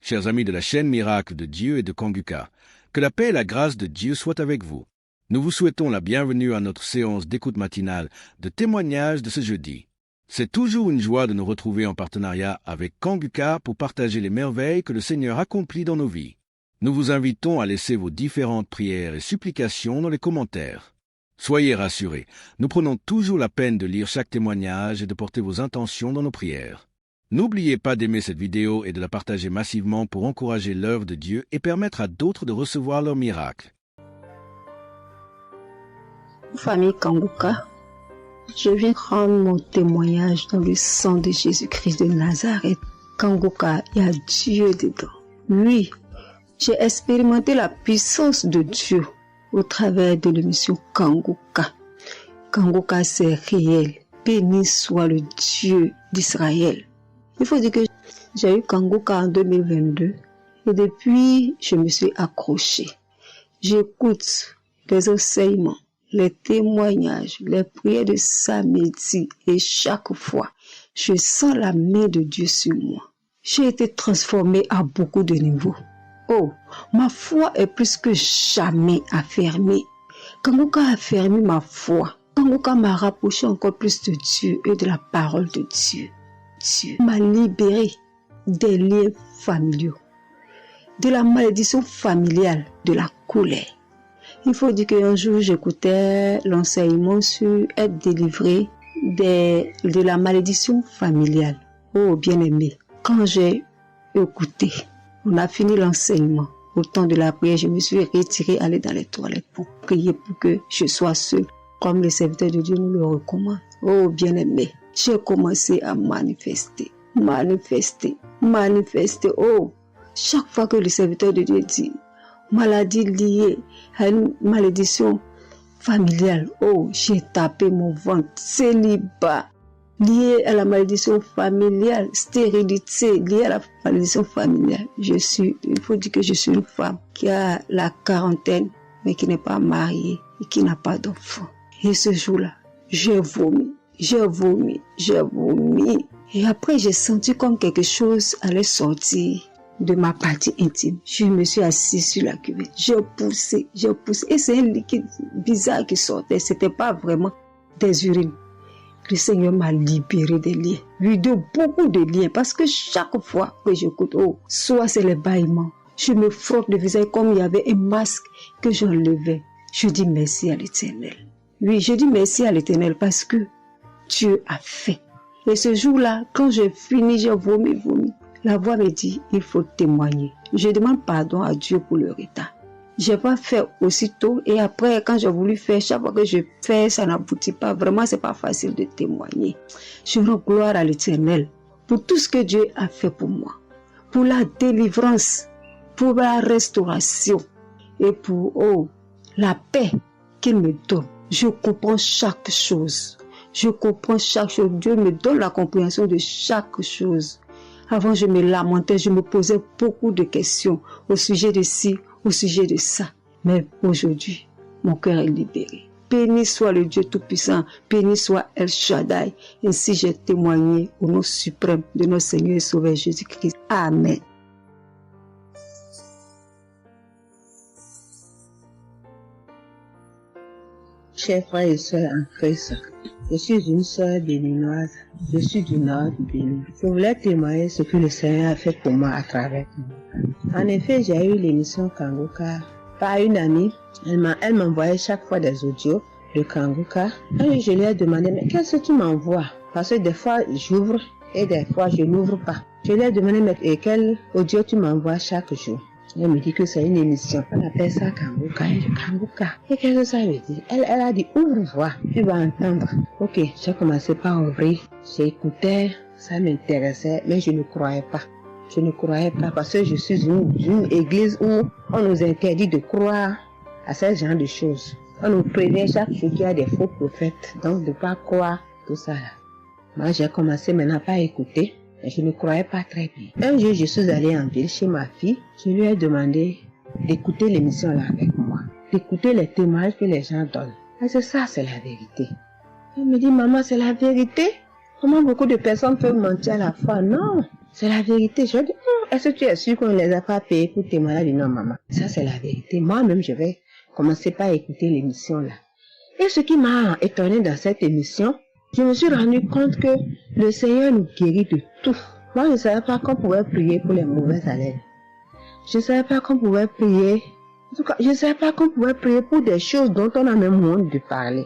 Chers amis de la chaîne Miracle de Dieu et de Kanguka, que la paix et la grâce de Dieu soient avec vous. Nous vous souhaitons la bienvenue à notre séance d'écoute matinale de témoignages de ce jeudi. C'est toujours une joie de nous retrouver en partenariat avec Kanguka pour partager les merveilles que le Seigneur accomplit dans nos vies. Nous vous invitons à laisser vos différentes prières et supplications dans les commentaires. Soyez rassurés, nous prenons toujours la peine de lire chaque témoignage et de porter vos intentions dans nos prières. N'oubliez pas d'aimer cette vidéo et de la partager massivement pour encourager l'œuvre de Dieu et permettre à d'autres de recevoir leur miracle. Famille Kanguka, je viens rendre mon témoignage dans le sang de Jésus-Christ de Nazareth. Kanguka, il y a Dieu dedans. Oui, j'ai expérimenté la puissance de Dieu au travers de l'émission Kanguka. Kanguka, c'est réel. Béni soit le Dieu d'Israël. Il faut dire que j'ai eu Kanguka en 2022 et depuis, je me suis accrochée. J'écoute les enseignements, les témoignages, les prières de samedi et chaque fois, je sens la main de Dieu sur moi. J'ai été transformée à beaucoup de niveaux. Oh, ma foi est plus que jamais affermie. Kanguka a affermi ma foi. Kanguka m'a rapproché encore plus de Dieu et de la parole de Dieu. Dieu m'a libéré des liens familiaux, de la malédiction familiale, de la colère. Il faut dire qu'un jour, j'écoutais l'enseignement sur être délivré de la malédiction familiale. Oh, bien-aimé, quand j'ai écouté, on a fini l'enseignement. Au temps de la prière, je me suis retirée, aller dans les toilettes pour prier pour que je sois seule, comme le serviteur de Dieu nous le recommande. Oh, bien-aimé, j'ai commencé à manifester. Oh, chaque fois que le serviteur de Dieu dit maladie liée à une malédiction familiale, oh, j'ai tapé mon ventre. Célibat lié à la malédiction familiale, stérilité liée à la malédiction familiale. Il faut dire que je suis une femme qui a la quarantaine, mais qui n'est pas mariée et qui n'a pas d'enfant. Et ce jour-là, j'ai vomi. Et après, j'ai senti comme quelque chose allait sortir de ma partie intime. Je me suis assise sur la cuvette. J'ai poussé. Et c'est un liquide bizarre qui sortait. C'était pas vraiment des urines. Le Seigneur m'a libéré des liens. Oui, de beaucoup de liens. Parce que chaque fois que j'écoute, oh, soit c'est les bâillements. Je me frotte le visage comme il y avait un masque que j'enlevais. Je dis merci à l'Éternel. Oui, je dis merci à l'Éternel parce que Dieu a fait. Et ce jour-là, quand j'ai fini, j'ai vomi. La voix me dit, il faut témoigner. Je demande pardon à Dieu pour le retard. Je n'ai pas fait aussitôt et après, quand j'ai voulu faire, chaque fois que je fais, ça n'aboutit pas. Vraiment, c'est pas facile de témoigner. Je rends gloire à l'Éternel pour tout ce que Dieu a fait pour moi. Pour la délivrance, pour la restauration et pour, la paix qu'il me donne. Je comprends chaque chose. Dieu me donne la compréhension de chaque chose. Avant, je me lamentais, je me posais beaucoup de questions au sujet de ci, au sujet de ça. Mais aujourd'hui, mon cœur est libéré. Béni soit le Dieu Tout-Puissant, béni soit El Shaddai. Ainsi j'ai témoigné au nom suprême de notre Seigneur et Sauveur Jésus-Christ. Amen. Chers frères et sœurs en Christ, je suis une sœur béninoise, je suis du nord du Bénin. Je voulais témoigner ce que le Seigneur a fait pour moi à travers moi. En effet, j'ai eu l'émission Kanguka par une amie. Elle m'envoyait chaque fois des audios de Kanguka. Et je lui ai demandé, mais qu'est-ce que tu m'envoies? Parce que des fois, j'ouvre et des fois, je n'ouvre pas. Je lui ai demandé, mais quel audio tu m'envoies chaque jour? Elle me dit que c'est une émission. On appelle ça Kanguka. Kanguka. Et qu'est-ce que ça veut dire? Elle a dit, ouvre-voix. Tu vas entendre. Ok, j'ai commencé par ouvrir. J'écoutais, ça m'intéressait, mais je ne croyais pas. Parce que je suis une église où on nous interdit de croire à ce genre de choses. On nous prévient chaque jour qu'il y a des faux prophètes. Donc de ne pas croire tout ça là. Moi j'ai commencé maintenant à écouter. Je ne croyais pas très bien. Un jour, je suis allée en ville chez ma fille. Je lui ai demandé d'écouter l'émission là avec moi. D'écouter les témoignages que les gens donnent. Parce que ça, c'est la vérité. Elle me dit, maman, c'est la vérité? Comment beaucoup de personnes peuvent mentir à la fois? Non, c'est la vérité. Je dis, est-ce que tu es sûr qu'on ne les a pas payés pour témoigner? Elle dit non, maman. Ça, c'est la vérité. Moi-même, je vais commencer par écouter l'émission là. Et ce qui m'a étonné dans cette émission, je me suis rendu compte que le Seigneur nous guérit de tout. Moi, je ne savais pas qu'on pouvait prier pour les mauvaises haleines. Je ne savais pas qu'on pouvait prier. En tout cas, je ne savais pas qu'on pouvait prier pour des choses dont on a même honte de parler.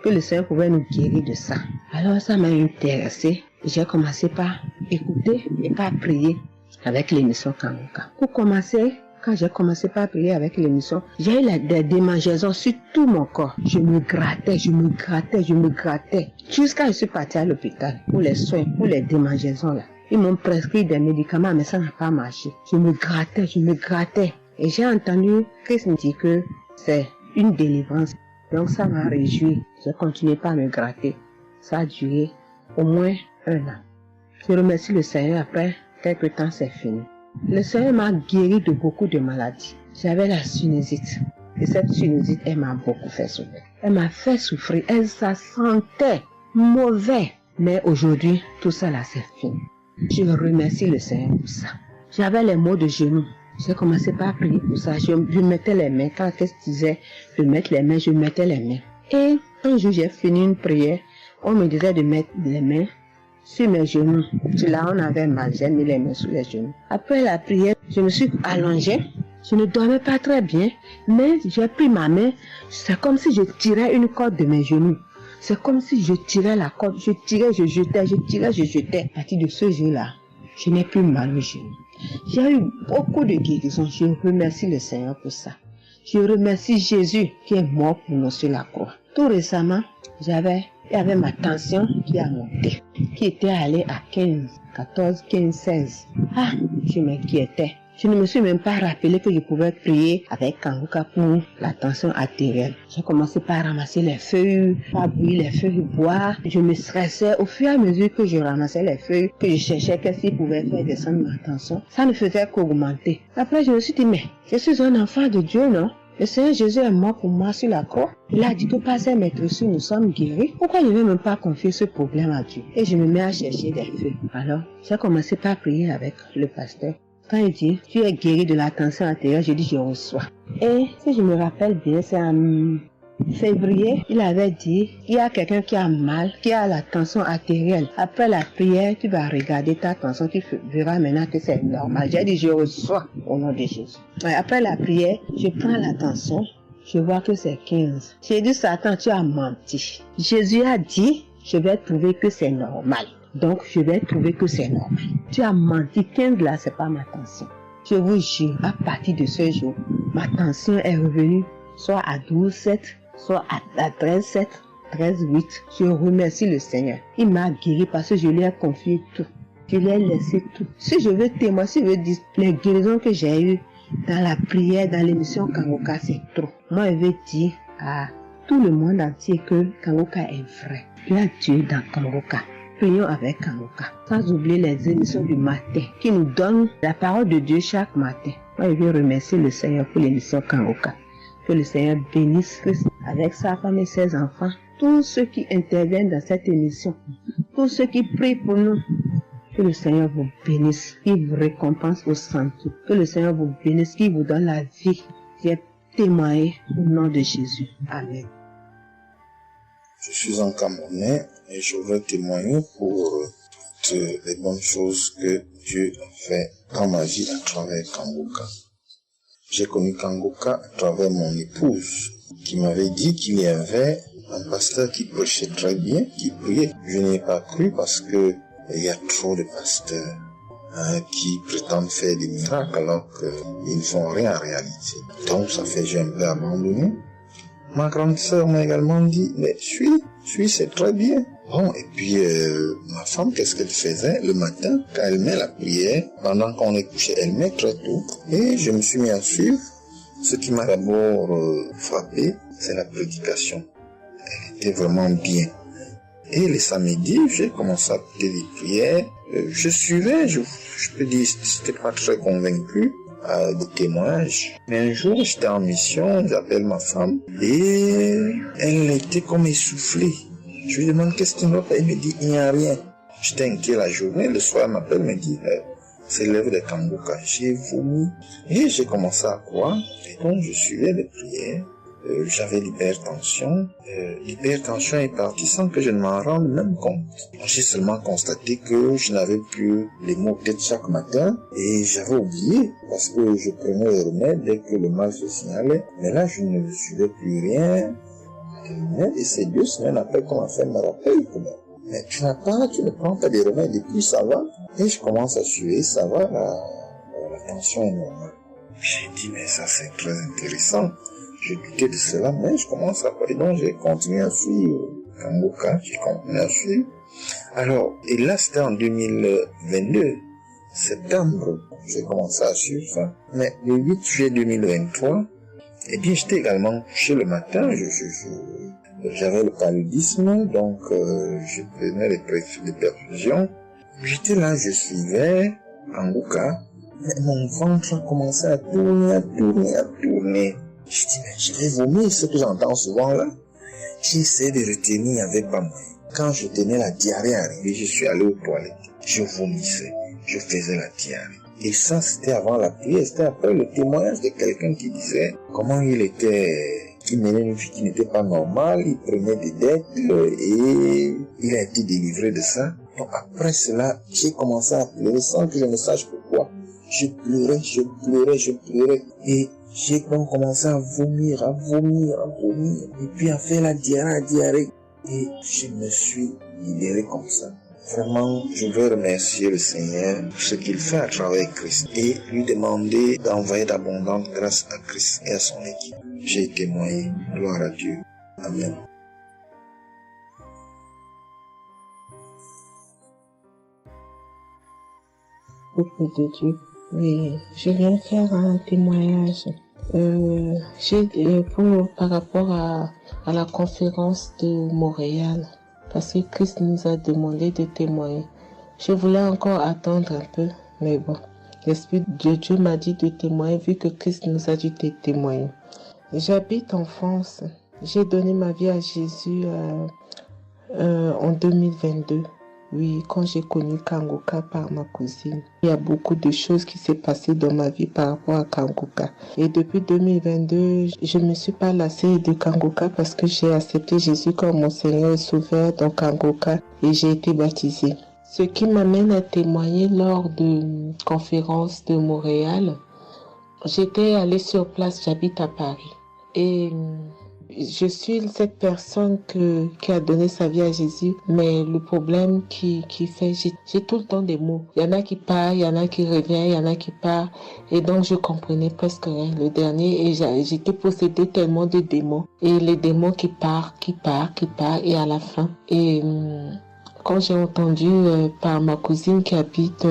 Que le Seigneur pouvait nous guérir de ça. Alors ça m'a intéressé. J'ai commencé par écouter et par prier avec l'émission Kanguka. Pour commencer, quand j'ai commencé par prier avec l'émission, j'ai eu des démangeaisons sur tout mon corps. Je me grattais. Jusqu'à ce que je suis partie à l'hôpital pour les soins, pour les démangeaisons là. Ils m'ont prescrit des médicaments, mais ça n'a pas marché. Je me grattais. Et j'ai entendu Christ me dire que c'est une délivrance. Donc ça m'a réjoui. J'ai continué par me gratter. Ça a duré au moins 1 an. Je remercie le Seigneur. Après quelques temps, c'est fini. Le Seigneur m'a guéri de beaucoup de maladies. J'avais la sinusite. Et cette sinusite, elle m'a beaucoup fait souffrir. Elle m'a fait souffrir. Ça sentait mauvais. Mais aujourd'hui, tout ça là, c'est fini. Je remercie le Seigneur pour ça. J'avais les maux de genoux. J'ai commencé par prier pour ça. Je mettais les mains. Quand Christ disait de mettre les mains, je mettais les mains. Et un jour, j'ai fini une prière. On me disait de mettre les mains sur mes genoux. Là, on avait mal. J'ai mis les mains sur les genoux. Après la prière, je me suis allongée. Je ne dormais pas très bien. Mais j'ai pris ma main. C'est comme si je tirais une corde de mes genoux. C'est comme si je tirais la corde. Je tirais, je jetais. À partir de ce jour-là, je n'ai plus mal aux genoux. J'ai eu beaucoup de guérisons. Je remercie le Seigneur pour ça. Je remercie Jésus qui est mort pour nous sur la croix. Tout récemment, il y avait ma tension qui a monté, qui était allée à 14, 15, 16. Je m'inquiétais. Je ne me suis même pas rappelé que je pouvais prier avec Kanguka pour la tension artérielle. J'ai commencé par ramasser les feuilles, par bouillir les feuilles de bois. Je me stressais au fur et à mesure que je ramassais les feuilles, que je cherchais qu'est-ce qui pouvait faire descendre ma tension. Ça ne faisait qu'augmenter. Après, je me suis dit, mais je suis un enfant de Dieu, non? Le Seigneur Jésus est mort pour moi sur la croix. Il a dit que par ses maîtresses, nous sommes guéris. Pourquoi je ne vais même pas confier ce problème à Dieu? Et je me mets à chercher des feuilles. Alors, j'ai commencé par prier avec le pasteur. Quand il dit, tu es guéri de la tension artérielle, je dis, je reçois. Et si je me rappelle bien, c'est en février, il avait dit, il y a quelqu'un qui a mal, qui a la tension artérielle. Après la prière, tu vas regarder ta tension, tu verras maintenant que c'est normal. J'ai dit, je reçois au nom de Jésus. Et après la prière, je prends la tension, je vois que c'est 15. J'ai dit, Satan, tu as menti. Jésus a dit, je vais trouver que c'est normal. Donc, je vais trouver que c'est normal. Tu as menti, 15 là, c'est pas ma tension. Je vous jure, à partir de ce jour, ma tension est revenue soit à 12,7, soit à 13,7, 13,8. Je remercie le Seigneur. Il m'a guéri parce que je lui ai confié tout. Je lui ai laissé tout. Si je veux témoigner, si je veux dire les guérisons que j'ai eues dans la prière, dans l'émission Kanguka, c'est trop. Moi, je veux dire à tout le monde entier que Kanguka est vrai. Il y a Dieu dans Kanguka. Prions avec Kanguka, sans oublier les émissions du matin qui nous donnent la parole de Dieu chaque matin. Moi, je veux remercier le Seigneur pour l'émission Kanguka. Que le Seigneur bénisse Christ avec sa femme et ses enfants, tous ceux qui interviennent dans cette émission, tous ceux qui prient pour nous. Que le Seigneur vous bénisse, qu'il vous récompense au centre. Que le Seigneur vous bénisse, qu'il vous donne la vie. J'ai témoigné au nom de Jésus. Amen. Je suis un Camerounais et je veux témoigner pour toutes les bonnes choses que Dieu a fait dans ma vie à travers Kanguka. J'ai connu Kanguka à travers mon épouse qui m'avait dit qu'il y avait un pasteur qui prêchait très bien, qui priait. Je n'ai pas cru parce que il y a trop de pasteurs qui prétendent faire des miracles alors qu'ils ne font rien en réalité. Donc ça fait que j'ai un peu abandonné. Ma grande sœur m'a également dit, mais suis, c'est très bien. Bon, et puis ma femme, qu'est-ce qu'elle faisait le matin quand elle met la prière, pendant qu'on est couché, elle met très tôt. Et je me suis mis à suivre. Ce qui m'a d'abord frappé, c'est la prédication. Elle était vraiment bien. Et les samedis, j'ai commencé à écouter des prières. Je suivais, je peux dire, j'étais pas très convaincu de témoignages. Mais un jour, j'étais en mission, j'appelle ma femme, et elle était comme essoufflée. Je lui demande qu'est-ce qui ne va pas, elle me dit, il n'y a rien. J'étais inquiet la journée, le soir, elle m'appelle, elle me dit, c'est l'œuvre de Kangoka. J'ai vomi et j'ai commencé à croire. Et donc, je suivais les prières. J'avais l'hypertension. L'hypertension est partie sans que je ne m'en rende même compte. J'ai seulement constaté que je n'avais plus les maux de tête chaque matin et j'avais oublié parce que je prenais les remèdes dès que le mal se signalait. Mais là, je ne suivais plus rien. Et c'est 2 semaines après qu'on m'a fait me rappeler que mais tu ne prends pas des remèdes et puis ça va. Et je commence à suivre, ça va, la tension est normale. J'ai dit, mais ça c'est très intéressant. Je doutais de cela, mais je commence à parler. Donc j'ai continué à suivre Kangoka, j'ai continué à suivre. Alors, et là c'était en 2022, septembre, j'ai commencé à suivre ça. Mais le 8 juillet 2023, eh bien j'étais également couché le matin, j'avais le paludisme, donc je prenais les perfusions. J'étais là, je suivais Kangoka, mais mon ventre a commencé à tourner. Je dis, mais je vais vomir, ce que j'entends souvent là. J'ai essayé de retenir, il n'y avait pas moyen. Quand je tenais la diarrhée arrivée, je suis allé aux toilettes. Je vomissais, je faisais la diarrhée. Et ça, c'était avant la prière, c'était après le témoignage de quelqu'un qui disait comment qu'il menait une vie qui n'était pas normale, il prenait des dettes et il a été délivré de ça. Donc après cela, j'ai commencé à pleurer sans que je ne sache pourquoi. Je pleurais et j'ai donc commencé à vomir, et puis à faire la diarrhée. Et je me suis libéré comme ça. Vraiment, je veux remercier le Seigneur pour ce qu'il fait à travers Christ et lui demander d'envoyer d'abondantes grâces à Christ et à son équipe. J'ai témoigné, gloire à Dieu. Amen. Peuple de Dieu. Oui, je viens faire un témoignage. Par rapport à la conférence de Montréal, parce que Christ nous a demandé de témoigner. Je voulais encore attendre un peu, mais bon, l'Esprit de Dieu m'a dit de témoigner vu que Christ nous a dit de témoigner. J'habite en France. J'ai donné ma vie à Jésus en 2022. Oui, quand j'ai connu Kangoka par ma cousine. Il y a beaucoup de choses qui s'est passées dans ma vie par rapport à Kangoka. Et depuis 2022, je ne me suis pas lassée de Kangoka parce que j'ai accepté Jésus comme mon Seigneur et Sauveur dans Kangoka et j'ai été baptisée. Ce qui m'amène à témoigner lors de conférence de Montréal, j'étais allée sur place, j'habite à Paris. Et je suis cette personne qui a donné sa vie à Jésus, mais le problème qui fait, j'ai tout le temps des mots. Il y en a qui partent, il y en a qui reviennent, il y en a qui partent. Et donc, je comprenais presque rien. Le dernier, et j'étais possédée tellement de démons. Et les démons qui partent, et à la fin. Et quand j'ai entendu par ma cousine qui habite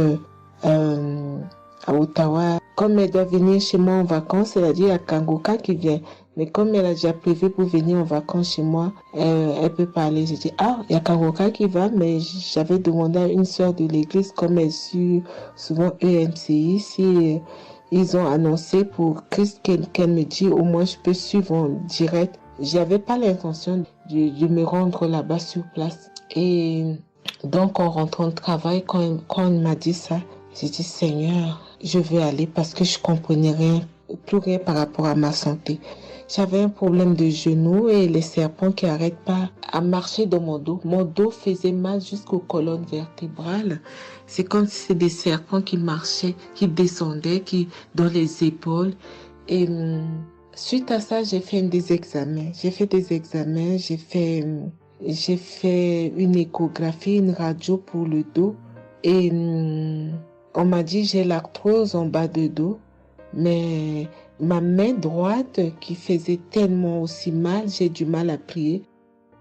à Ottawa, comme elle doit venir chez moi en vacances, elle a dit à Kangoka qui vient. Mais comme elle a déjà prévu pour venir en vacances chez moi, elle peut parler. J'ai dit, il y a Kangoka qui va, mais j'avais demandé à une sœur de l'église, comme elle suit souvent EMCI, si ils ont annoncé pour Christ qu'elle me dit, au moins je peux suivre en direct. J'avais pas l'intention de me rendre là-bas sur place. Et donc, en rentrant de travail, quand on m'a dit ça, j'ai dit, Seigneur, je veux aller parce que je comprenais plus rien par rapport à ma santé. J'avais un problème de genou et les serpents qui n'arrêtent pas à marcher dans mon dos. Mon dos faisait mal jusqu'aux colonnes vertébrales. C'est comme si c'était des serpents qui marchaient, qui descendaient, dans les épaules. Et suite à ça, j'ai fait des examens. J'ai fait une échographie, une radio pour le dos. Et on m'a dit j'ai l'arthrose en bas de dos. Mais ma main droite qui faisait tellement aussi mal, j'ai du mal à prier.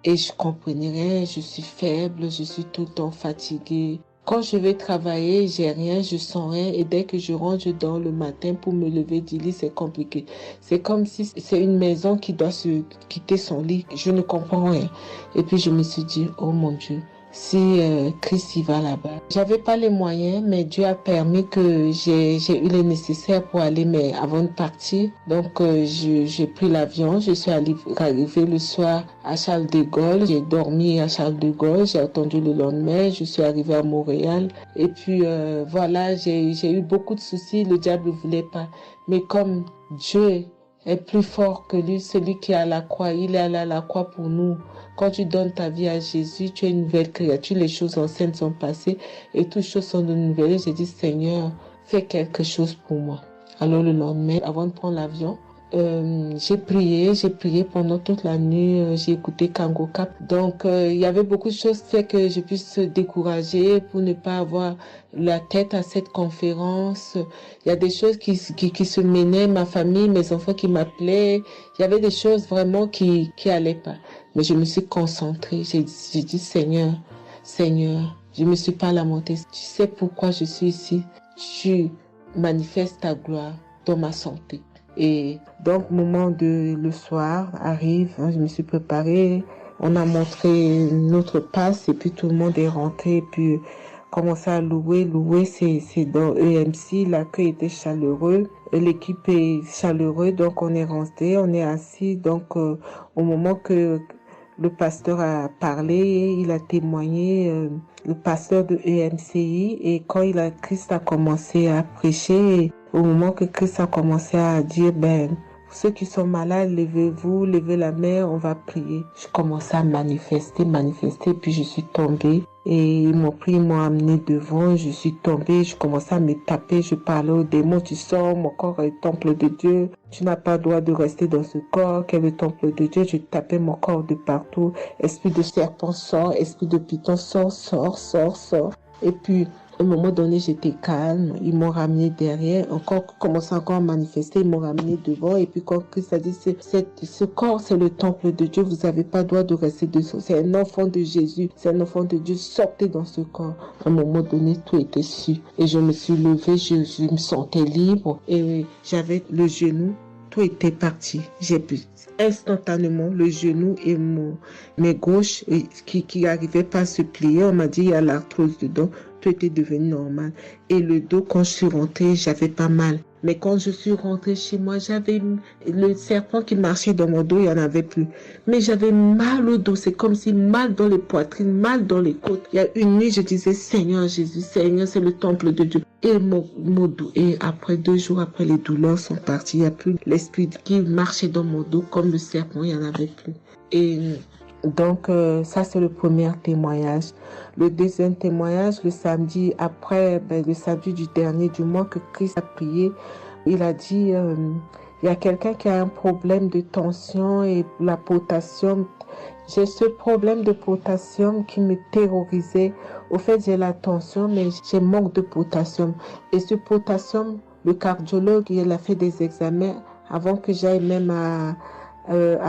Et je comprenais rien, je suis faible, je suis tout le temps fatiguée. Quand je vais travailler, j'ai rien, je sens rien. Et dès que je rentre, je dors le matin pour me lever du lit, c'est compliqué. C'est comme si c'est une maison qui doit se quitter son lit. Je ne comprends rien. Et puis je me suis dit, oh mon Dieu, si Christ y va là-bas. J'avais pas les moyens, mais Dieu a permis que j'ai eu les nécessaires pour aller, mais avant de partir. Donc j'ai pris l'avion, je suis arrivée le soir à Charles de Gaulle, j'ai dormi à Charles de Gaulle, j'ai attendu le lendemain, je suis arrivée à Montréal. Et puis voilà, j'ai eu beaucoup de soucis, le diable ne voulait pas. Mais comme Dieu est plus fort que lui, celui qui est à la croix, il est allé à la croix pour nous. Quand tu donnes ta vie à Jésus, tu es une nouvelle créature, les choses anciennes sont passées et toutes choses sont de nouvelles. J'ai dit, Seigneur, fais quelque chose pour moi. Alors le lendemain, avant de prendre l'avion, j'ai prié pendant toute la nuit, j'ai écouté Kangoka. Donc il y avait beaucoup de choses qui fait que je puisse se décourager pour ne pas avoir la tête à cette conférence. Il y a des choses qui se menaient, ma famille, mes enfants qui m'appelaient. Il y avait des choses vraiment qui allaient pas. Mais je me suis concentrée. J'ai dit, Seigneur, je me suis pas lamentée. Tu sais pourquoi je suis ici. Tu manifestes ta gloire dans ma santé. Et donc, le soir arrive, je me suis préparée, on a montré notre passe et puis tout le monde est rentré et puis commencé à louer. Louer, c'est dans EMC, l'accueil était chaleureux, l'équipe est chaleureuse, donc on est rentré, on est assis. Donc, au moment que le pasteur a parlé, il a témoigné, le pasteur de EMCI, et quand Christ a commencé à prêcher, au moment que Christ a commencé à dire, ceux qui sont malades, levez-vous, levez la main, on va prier. Je commençais à manifester, puis je suis tombée. Et ils m'ont pris, ils m'ont amené devant, je suis tombée, je commençais à me taper, je parlais aux démons, tu sors, mon corps est le temple de Dieu, tu n'as pas le droit de rester dans ce corps, qui est le temple de Dieu, je tapais mon corps de partout, esprit de serpent sort, esprit de python sort. Et puis, à un moment donné, j'étais calme. Ils m'ont ramené derrière. Commençant encore à manifester, ils m'ont ramené devant. Et puis, quand Christ a dit, ce corps, c'est le temple de Dieu. Vous n'avez pas le droit de rester dessous. C'est un enfant de Jésus. C'est un enfant de Dieu. Sortez dans ce corps. À un moment donné, tout était su. Et je me suis levée. Je me sentais libre. Et j'avais le genou. Tout était parti. J'ai pu instantanément le genou et mes gauches qui n'arrivaient pas à se plier. On m'a dit, il y a l'arthrose dedans. Tout était devenu normal. Et le dos, quand je suis rentrée, j'avais pas mal. Mais quand je suis rentrée chez moi, j'avais le serpent qui marchait dans mon dos, il n'y en avait plus. Mais j'avais mal au dos. C'est comme si mal dans les poitrines, mal dans les côtes. Il y a une nuit, je disais, Seigneur Jésus, Seigneur, c'est le temple de Dieu. Et mon dos. Et après 2 jours après, les douleurs sont parties. Il n'y a plus l'esprit qui marchait dans mon dos comme le serpent, il n'y en avait plus. Et donc, ça, c'est le premier témoignage. Le deuxième témoignage, le samedi après, le samedi du dernier du mois que Christ a prié, il a dit, il y a quelqu'un qui a un problème de tension et la potassium. J'ai ce problème de potassium qui me terrorisait. Au fait, j'ai la tension, mais j'ai manque de potassium. Et ce potassium, le cardiologue, il a fait des examens avant que j'aille même à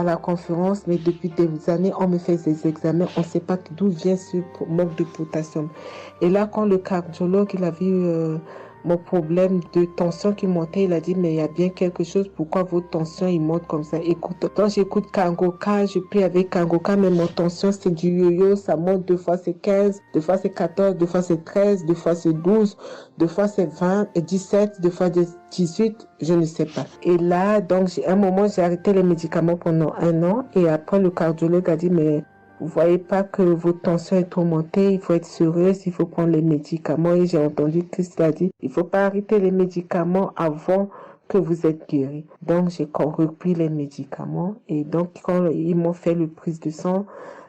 la conférence, mais depuis des années, on me fait des examens, on ne sait pas d'où vient ce manque de potassium. Et là, quand le cardiologue, il a vu mon problème de tension qui montait, il a dit, mais il y a bien quelque chose, pourquoi vos tensions, ils montent comme ça? Écoute, quand j'écoute Kangoka, je prie avec Kangoka, mais mon tension, c'est du yo-yo, ça monte, 2 fois c'est 15, 2 fois c'est 14, 2 fois c'est 13, 2 fois c'est 12, 2 fois c'est 20, et 17, 2 fois 18, je ne sais pas. Et là, donc, à un moment, j'ai arrêté les médicaments pendant 1 an, et après, le cardiologue a dit, mais vous voyez pas que votre tension est trop montée, il faut être sérieuse, il faut prendre les médicaments. Et j'ai entendu Christ a dit, il faut pas arrêter les médicaments avant que vous êtes guéri. Donc, j'ai repris les médicaments. Et donc, quand ils m'ont fait le prise de sang,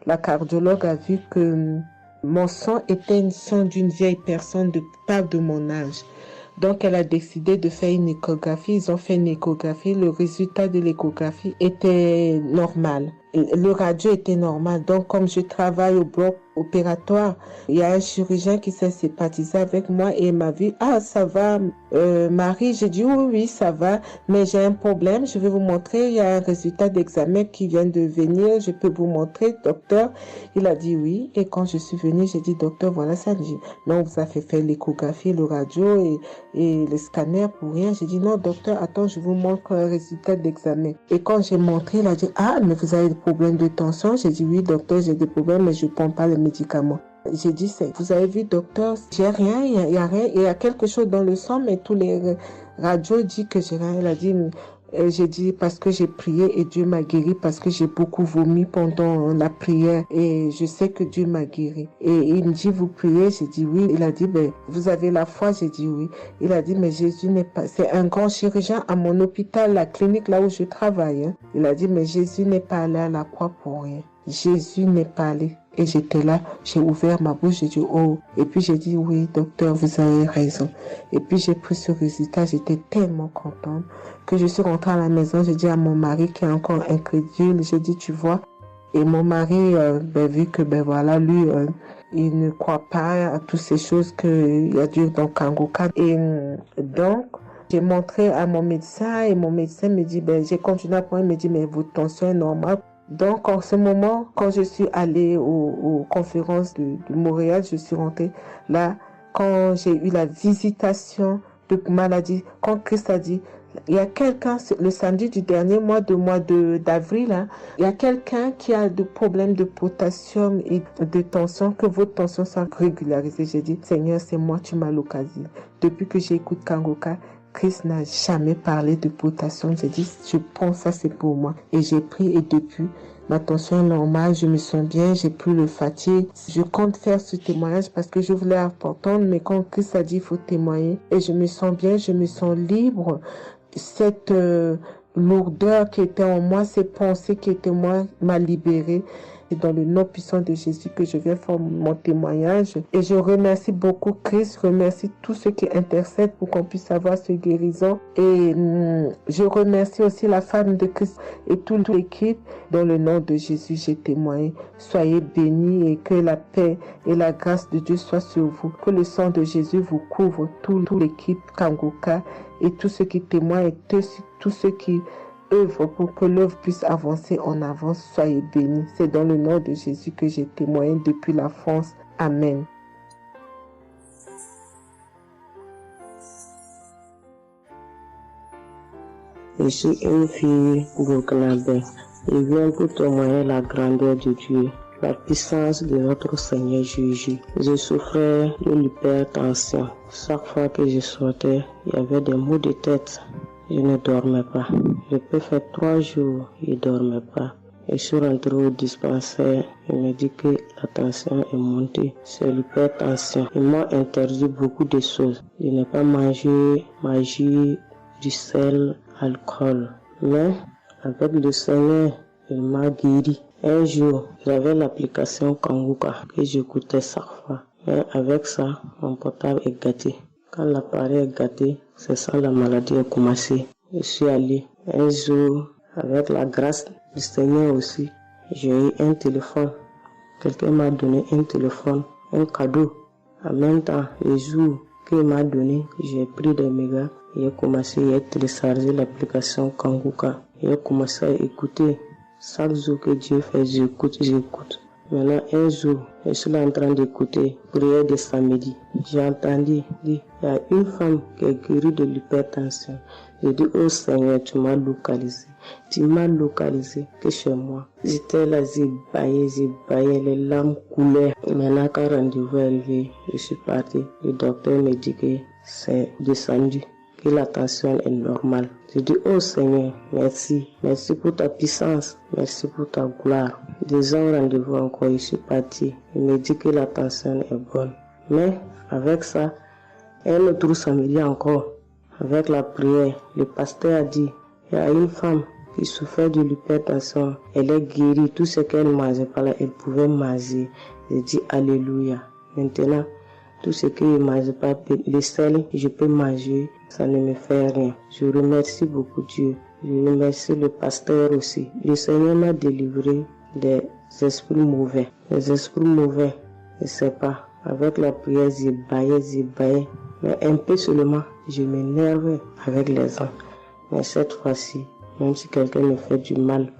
la cardiologue a vu que mon sang était un sang d'une vieille personne, pas de mon âge. Donc, elle a décidé de faire une échographie. Ils ont fait une échographie. Le résultat de l'échographie était normal. Le radio était normal. Donc, comme je travaille au bloc opératoire, il y a un chirurgien qui s'est sympathisé avec moi et il m'a dit, ah, ça va, Marie? J'ai dit, oui, ça va, mais j'ai un problème. Je vais vous montrer. Il y a un résultat d'examen qui vient de venir. Je peux vous montrer, docteur? Il a dit oui. Et quand je suis venue, j'ai dit, docteur, voilà ça. J'ai dit, non, vous avez fait l'échographie, le radio et le scanner pour rien. J'ai dit, non, docteur, attends, je vous montre un résultat d'examen. Et quand j'ai montré, il a dit, ah, mais vous avez des problèmes de tension? J'ai dit, oui, docteur, j'ai des problèmes, mais je ne prends pas les médicaments. J'ai dit, vous avez vu, docteur, j'ai rien, il y a rien, il y a quelque chose dans le sang, mais tous les radios disent que j'ai rien. Elle a dit, j'ai dit parce que j'ai prié et Dieu m'a guéri, parce que j'ai beaucoup vomi pendant la prière et je sais que Dieu m'a guéri. Et il me dit, vous priez? J'ai dit oui. Il a dit, vous avez la foi? J'ai dit oui. Il a dit, mais Jésus n'est pas, c'est un grand chirurgien à mon hôpital, la clinique là où je travaille. Hein. Il a dit, mais Jésus n'est pas allé à la croix pour rien. Jésus n'est pas allé. Et j'étais là, j'ai ouvert ma bouche, j'ai dit oh. Et puis j'ai dit oui, docteur, vous avez raison. Et puis j'ai pris ce résultat, j'étais tellement contente que je suis rentrée à la maison, j'ai dit à mon mari qui est encore incrédule, j'ai dit tu vois. Et mon mari, vu que voilà, lui, il ne croit pas à toutes ces choses qu'il y a Dieu dans Kangoka. Et donc, j'ai montré à mon médecin et mon médecin me dit, j'ai continué à prendre, il me dit, mais votre tension est normale. Donc, en ce moment, quand je suis allée aux conférences de Montréal, je suis rentrée là, quand j'ai eu la visitation de maladie, quand Christ a dit, il y a quelqu'un, le samedi du dernier mois d'avril, hein, il y a quelqu'un qui a des problèmes de potassium et de tension, que votre tension soit régularisée. J'ai dit, Seigneur, c'est moi, tu m'as localisé. Depuis que j'écoute Kangoka, Christ n'a jamais parlé de potassium. J'ai dit, je pense ça c'est pour moi. Et j'ai pris et depuis, ma tension est normale, je me sens bien, j'ai plus le fatigue. Je compte faire ce témoignage parce que je voulais apporter, mais quand Christ a dit, il faut témoigner. Et je me sens bien, je me sens libre. Cette lourdeur qui était en moi, ces pensées qui étaient en moi, m'a libérée. C'est dans le nom puissant de Jésus que je viens faire mon témoignage. Et je remercie beaucoup Christ, je remercie tous ceux qui intercèdent pour qu'on puisse avoir ce guérison. Et je remercie aussi la femme de Christ et toute l'équipe. Dans le nom de Jésus, j'ai témoigné. Soyez bénis et que la paix et la grâce de Dieu soient sur vous. Que le sang de Jésus vous couvre, toute l'équipe Kangoka et tous ceux qui témoignent et tous ceux qui œuvre pour que l'œuvre puisse avancer en avant. Soyez bénis. C'est dans le nom de Jésus que j'ai témoigné depuis la France. Amen. Je suis une fille burkinabé. Je viens pour témoigner la grandeur de Dieu, la puissance de notre Seigneur Jésus. Je souffrais de l'hypertension. Chaque fois que je sortais, il y avait des maux de tête. Je ne dormais pas. Je peux faire 3 jours, je ne dormais pas. Et je suis rentré au dispensaire. Il me dit que la tension est montée. C'est l'hypertension. Ils m'ont interdit beaucoup de choses. Je n'ai pas mangé du sel, alcool. Mais avec le Seigneur, il m'a guéri. Un jour, j'avais l'application Kangoka que j'écoutais chaque fois. Mais avec ça, mon portable est gâté. Quand l'appareil est gâté, c'est ça la maladie a commencé. Je suis allé un jour, avec la grâce du Seigneur aussi, j'ai eu un téléphone. Quelqu'un m'a donné un téléphone, un cadeau. En même temps, le jour qu'il m'a donné, j'ai pris des mégas et j'ai commencé à télécharger l'application Kangoka. J'ai commencé à écouter. Chaque jour que Dieu fait, j'écoute. Maintenant, un jour, je suis là en train d'écouter prière de samedi. J'ai entendu dire, il y a une femme qui est guérie de l'hypertension. J'ai dit, oh Seigneur, tu m'as localisé. Tu m'as localisé que chez moi. J'étais là, j'ai baillé, les larmes coulaient. Maintenant, quand le rendez-vous est arrivé, je suis parti. Le docteur me dit que c'est descendu, que la tension est normale. Je dis, oh Seigneur, merci. Merci pour ta puissance. Merci pour ta gloire. Déjà au rendez-vous encore, je suis parti. Il me dit que la tension est bonne. Mais avec ça, un autre samedi encore, avec la prière, le pasteur a dit, il y a une femme qui souffrait de l'hypertension. Elle est guérie. Tout ce qu'elle ne mangeait pas là, elle pouvait manger. J'ai dit, alléluia. Maintenant, tout ce que je ne mange pas, le sel, je peux manger, ça ne me fait rien. Je remercie beaucoup Dieu. Je remercie le pasteur aussi. Le Seigneur m'a délivré des esprits mauvais. Les esprits mauvais, je ne sais pas. Avec la prière, j'ai baillé. Mais un peu seulement, je m'énerve avec les gens. Mais cette fois-ci, même si quelqu'un me fait du mal,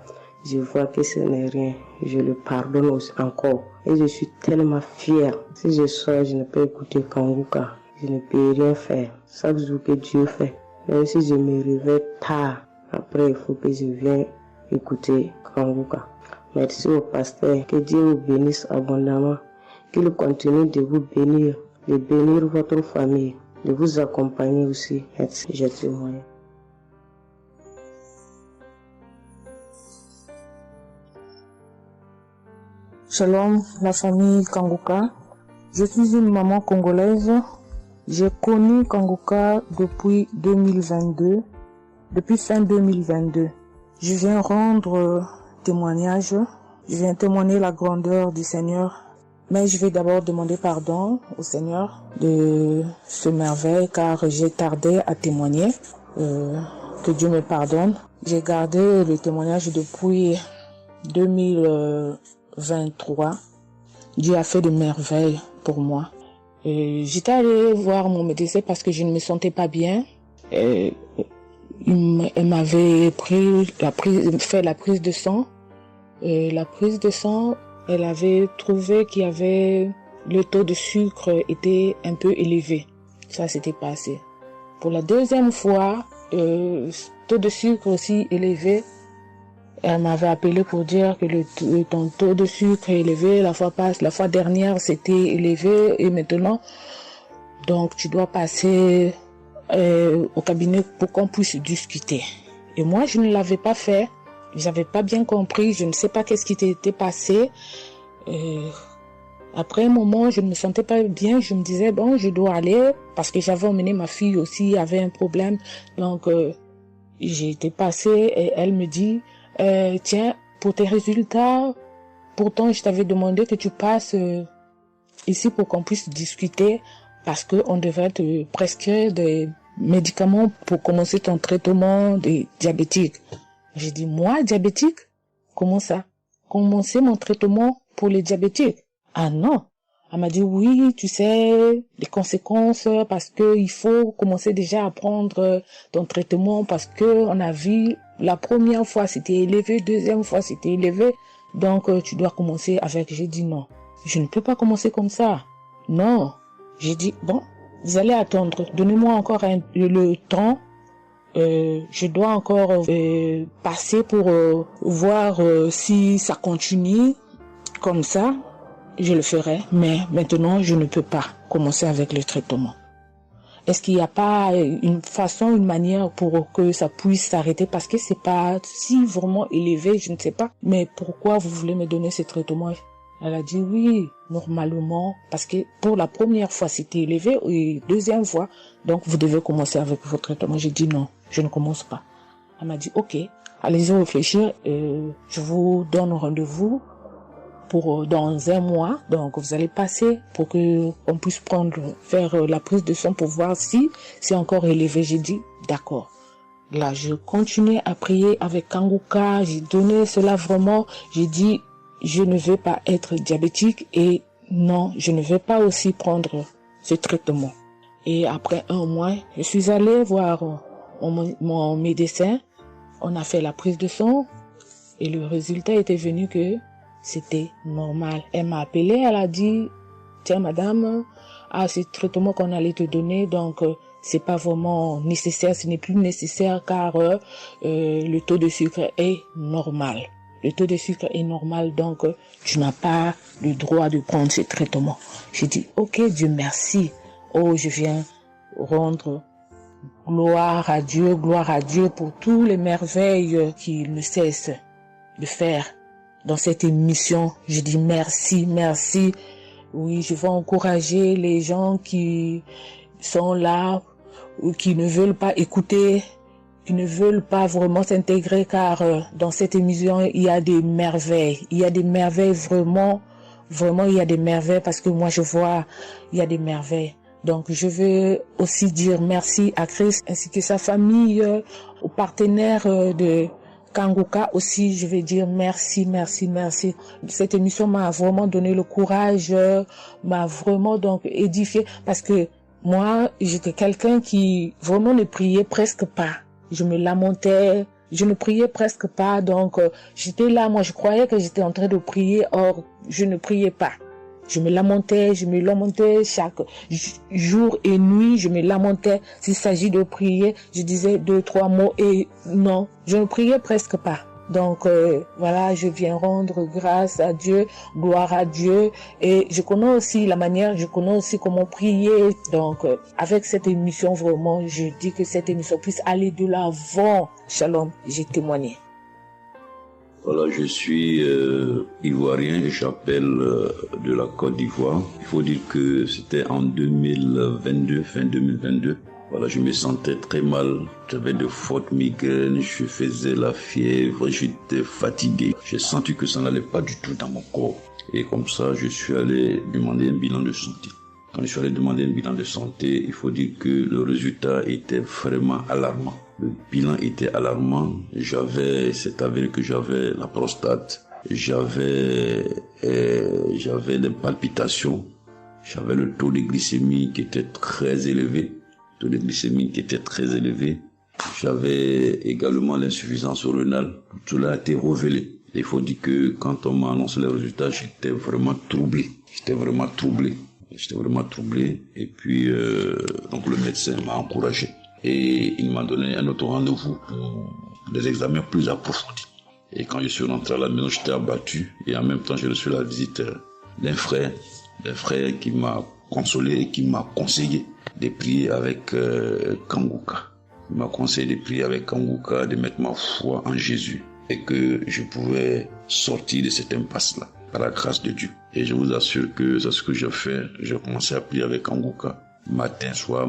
je vois que ce n'est rien. Je le pardonne aussi encore. Et je suis tellement fière. Si je sors, je ne peux écouter Kangoka. Je ne peux rien faire. Chaque jour que Dieu fait. Même si je me réveille tard, après il faut que je vienne écouter Kangoka. Merci au pasteur. Que Dieu vous bénisse abondamment. Qu'il continue de vous bénir, de bénir votre famille, de vous accompagner aussi. Merci, j'ai témoigné. Shalom, la famille Kanguka. Je suis une maman congolaise. J'ai connu Kanguka depuis 2022, depuis fin 2022. Je viens rendre témoignage, je viens témoigner la grandeur du Seigneur. Mais je vais d'abord demander pardon au Seigneur de ce merveille car j'ai tardé à témoigner. Que Dieu me pardonne. J'ai gardé le témoignage depuis 2023. Dieu a fait de merveilles pour moi. J'étais allée voir mon médecin parce que je ne me sentais pas bien. Elle m'avait fait la prise de sang. La prise de sang, elle avait trouvé qu'il y avait le taux de sucre était un peu élevé. Ça, c'était pas assez. Pour la deuxième fois, taux de sucre aussi élevé. Elle m'avait appelé pour dire que ton taux de sucre est élevé. La fois dernière, c'était élevé et maintenant, donc tu dois passer au cabinet pour qu'on puisse discuter. Et moi, je ne l'avais pas fait. J'avais pas bien compris. Je ne sais pas qu'est-ce qui était passé. Après un moment, je ne me sentais pas bien. Je me disais, bon, je dois aller parce que j'avais emmené ma fille aussi, avait un problème. Donc, j'ai été passée et elle me dit, tiens, pour tes résultats, pourtant je t'avais demandé que tu passes ici pour qu'on puisse discuter parce qu'on devrait te prescrire des médicaments pour commencer ton traitement de diabétique. J'ai dit, moi, diabétique? Comment ça? Commencer mon traitement pour les diabétiques? Ah non. Elle m'a dit, oui, tu sais, les conséquences, parce que il faut commencer déjà à prendre ton traitement parce que on a vu la première fois c'était élevé, deuxième fois c'était élevé, donc tu dois commencer avec. J'ai dit non, je ne peux pas commencer comme ça. Non. J'ai dit, bon, vous allez attendre, donnez-moi encore le temps. Je dois encore passer pour voir si ça continue comme ça. Je le ferai, mais maintenant je ne peux pas commencer avec le traitement. Est-ce qu'il n'y a pas une façon, une manière pour que ça puisse s'arrêter parce que c'est pas si vraiment élevé, je ne sais pas. Mais pourquoi vous voulez me donner ce traitement? Elle a dit oui, normalement, parce que pour la première fois c'était élevé et deuxième fois, donc vous devez commencer avec votre traitement. J'ai dit non, je ne commence pas. Elle m'a dit ok, allez-y réfléchir, je vous donne rendez-vous pour dans un mois, donc vous allez passer pour que on puisse faire la prise de sang pour voir si c'est encore élevé. J'ai dit d'accord. Là, je continuais à prier avec Kanguka, j'ai donné cela vraiment, j'ai dit je ne veux pas être diabétique et non, je ne veux pas aussi prendre ce traitement. Et après un mois, je suis allée voir mon médecin, on a fait la prise de sang et le résultat était venu que c'était normal. Elle m'a appelé, elle a dit, tiens madame, ce traitement qu'on allait te donner, donc c'est pas vraiment nécessaire, ce n'est plus nécessaire car le taux de sucre est normal. Le taux de sucre est normal, donc tu n'as pas le droit de prendre ce traitement. J'ai dit, ok, Dieu merci. Oh, je viens rendre gloire à Dieu pour tous les merveilles qu'il ne cesse de faire. Dans cette émission, je dis merci, merci. Oui, je vais encourager les gens qui sont là ou qui ne veulent pas écouter, qui ne veulent pas vraiment s'intégrer car dans cette émission, il y a des merveilles. Il y a des merveilles vraiment, il y a des merveilles parce que moi je vois, il y a des merveilles. Donc je veux aussi dire merci à Christ ainsi que sa famille, aux partenaires de Kanguka aussi, je vais dire merci. Cette émission m'a vraiment donné le courage, m'a vraiment donc édifié parce que moi, j'étais quelqu'un qui vraiment ne priait presque pas. Je me lamentais, je ne priais presque pas, donc j'étais là, moi je croyais que j'étais en train de prier, or je ne priais pas. Je me lamentais chaque jour et nuit, je me lamentais. S'il s'agit de prier, je disais 2-3 mots et non, je ne priais presque pas. Donc voilà, je viens rendre grâce à Dieu, gloire à Dieu. Et je connais aussi comment prier. Donc avec cette émission, vraiment, je dis que cette émission puisse aller de l'avant. Shalom, j'ai témoigné. Voilà, je suis ivoirien et j'appelle de la Côte d'Ivoire. Il faut dire que c'était en 2022, fin 2022. Voilà, je me sentais très mal. J'avais de fortes migraines, je faisais la fièvre, j'étais fatigué. J'ai senti que ça n'allait pas du tout dans mon corps. Et comme ça, je suis allé demander un bilan de santé. Quand je suis allé demander un bilan de santé, il faut dire que le résultat était vraiment alarmant. Le bilan était alarmant. C'est avéré que j'avais la prostate, j'avais des palpitations, j'avais le taux de glycémie qui était très élevé. J'avais également l'insuffisance rénale. Tout cela a été révélé. Il faut dire que quand on m'a annoncé les résultats, j'étais vraiment troublé. Et puis, donc le médecin m'a encouragé. Et il m'a donné un autre rendez-vous pour des examens plus approfondis. Et quand je suis rentré à la maison, j'étais abattu. Et en même temps, j'ai reçu la visite d'un frère qui m'a consolé et qui m'a conseillé de prier avec Kanguka. Il m'a conseillé de prier avec Kanguka, de mettre ma foi en Jésus et que je pouvais sortir de cette impasse-là par la grâce de Dieu. Et je vous assure que c'est ce que j'ai fait. J'ai commencé à prier avec Kanguka matin, soir,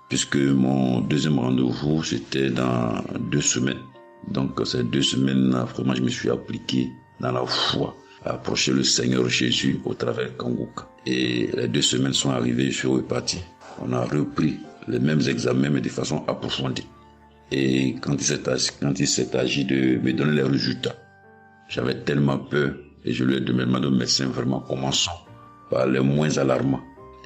puisque mon deuxième rendez-vous, c'était dans 2 semaines. Donc ces 2 semaines-là, vraiment, je me suis appliqué dans la foi à approcher le Seigneur Jésus au travers de Kanguka. Et les 2 semaines sont arrivées, je suis reparti. On a repris les mêmes examens, mais de façon approfondie. Et quand il s'est agi de me donner les résultats, j'avais tellement peur et je lui ai demandé au médecin, vraiment, commençons par les moins alarmants.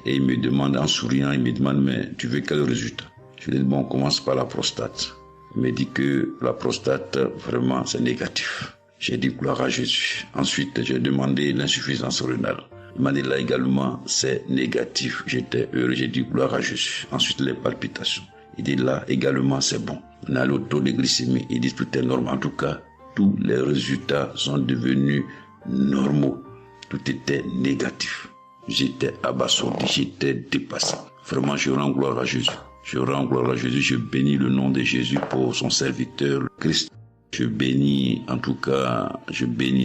Et il me demande en souriant, mais tu veux quel résultat? Je lui ai dit, bon, on commence par la prostate. Il me dit que la prostate, vraiment, c'est négatif. J'ai dit gloire à Jésus. Ensuite, j'ai demandé l'insuffisance rénale. Il m'a dit là également, c'est négatif. J'étais heureux, j'ai dit gloire à Jésus. Ensuite, les palpitations. Il dit là également, c'est bon. On a le taux de glycémie. Il dit tout est normal. En tout cas, tous les résultats sont devenus normaux. Tout était négatif. J'étais abasourdi, j'étais dépassé. Vraiment, je rends gloire à Jésus. Je bénis le nom de Jésus pour son serviteur, le Christ. Je bénis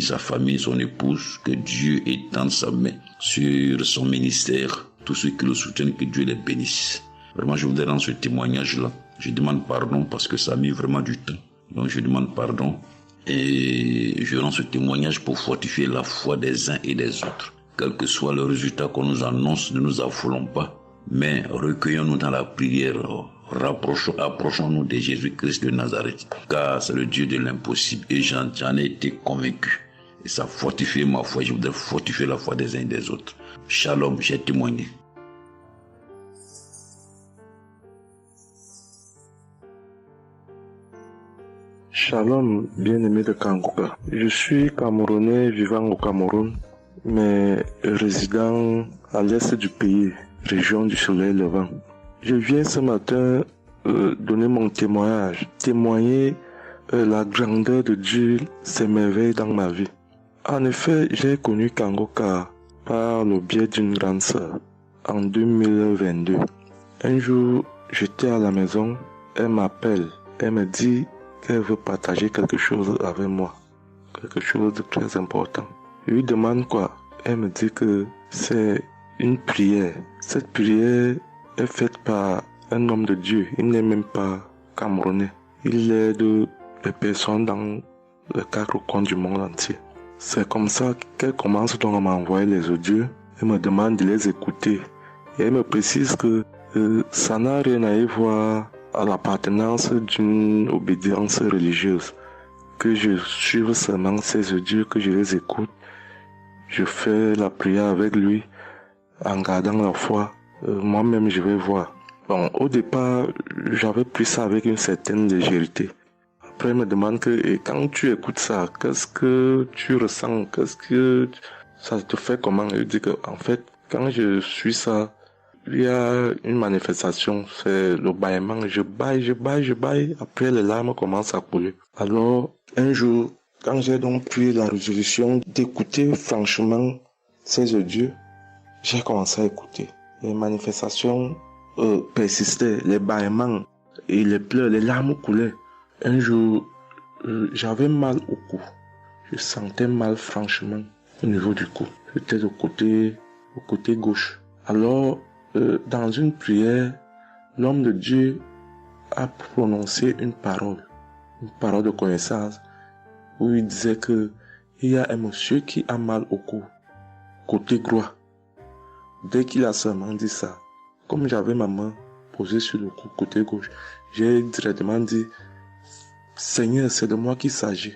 sa famille, son épouse, que Dieu étende sa main sur son ministère. Tous ceux qui le soutiennent, que Dieu les bénisse. Vraiment, je voudrais rendre ce témoignage-là. Je demande pardon parce que ça a mis vraiment du temps. Donc, je demande pardon et je rends ce témoignage pour fortifier la foi des uns et des autres. Quel que soit le résultat qu'on nous annonce, ne nous affolons pas, mais recueillons-nous dans la prière. Approchons-nous de Jésus-Christ de Nazareth, car c'est le Dieu de l'impossible et j'en ai été convaincu. Et ça fortifie ma foi, je voudrais fortifier la foi des uns et des autres. Shalom, j'ai témoigné. Shalom, bien-aimé de Kanguka. Je suis Camerounais vivant au Cameroun, mais résident à l'est du pays, région du soleil levant. Je viens ce matin donner mon témoigner la grandeur de Dieu, ses merveilles dans ma vie. En effet, j'ai connu Kanguka par le biais d'une grande sœur en 2022. Un jour, j'étais à la maison, elle m'appelle, elle me dit qu'elle veut partager quelque chose avec moi, quelque chose de très important. Je lui demande quoi? Elle me dit que c'est une prière. Cette prière est faite par un homme de Dieu. Il n'est même pas camerounais. Il aide les personnes dans les 4 coins du monde entier. C'est comme ça qu'elle commence donc à m'envoyer les audios. Elle me demande de les écouter. Et elle me précise que ça n'a rien à y voir à l'appartenance d'une obédience religieuse. Que je suive seulement ces audios, que je les écoute. Je fais la prière avec lui en gardant la foi. Moi-même, je vais voir. Bon, au départ, j'avais pris ça avec une certaine légèreté. Après, il me demande et quand tu écoutes ça, qu'est-ce que tu ressens? Qu'est-ce que ça te fait comment? Je dis que, en fait, quand je suis ça, il y a une manifestation, c'est le bâillement. Je baille. Après, les larmes commencent à couler. Alors, un jour, quand j'ai donc pris la résolution d'écouter franchement ces Dieu, j'ai commencé à écouter. Les manifestations persistaient, les bâillements et les pleurs, les larmes coulaient. Un jour, j'avais mal au cou. Je sentais mal franchement au niveau du cou. J'étais au côté gauche. Alors, dans une prière, l'homme de Dieu a prononcé une parole de connaissance, où il disait que il y a un monsieur qui a mal au cou, côté droit. Dès qu'il a seulement dit ça, comme j'avais ma main posée sur le cou, côté gauche, j'ai directement dit, Seigneur, c'est de moi qu'il s'agit.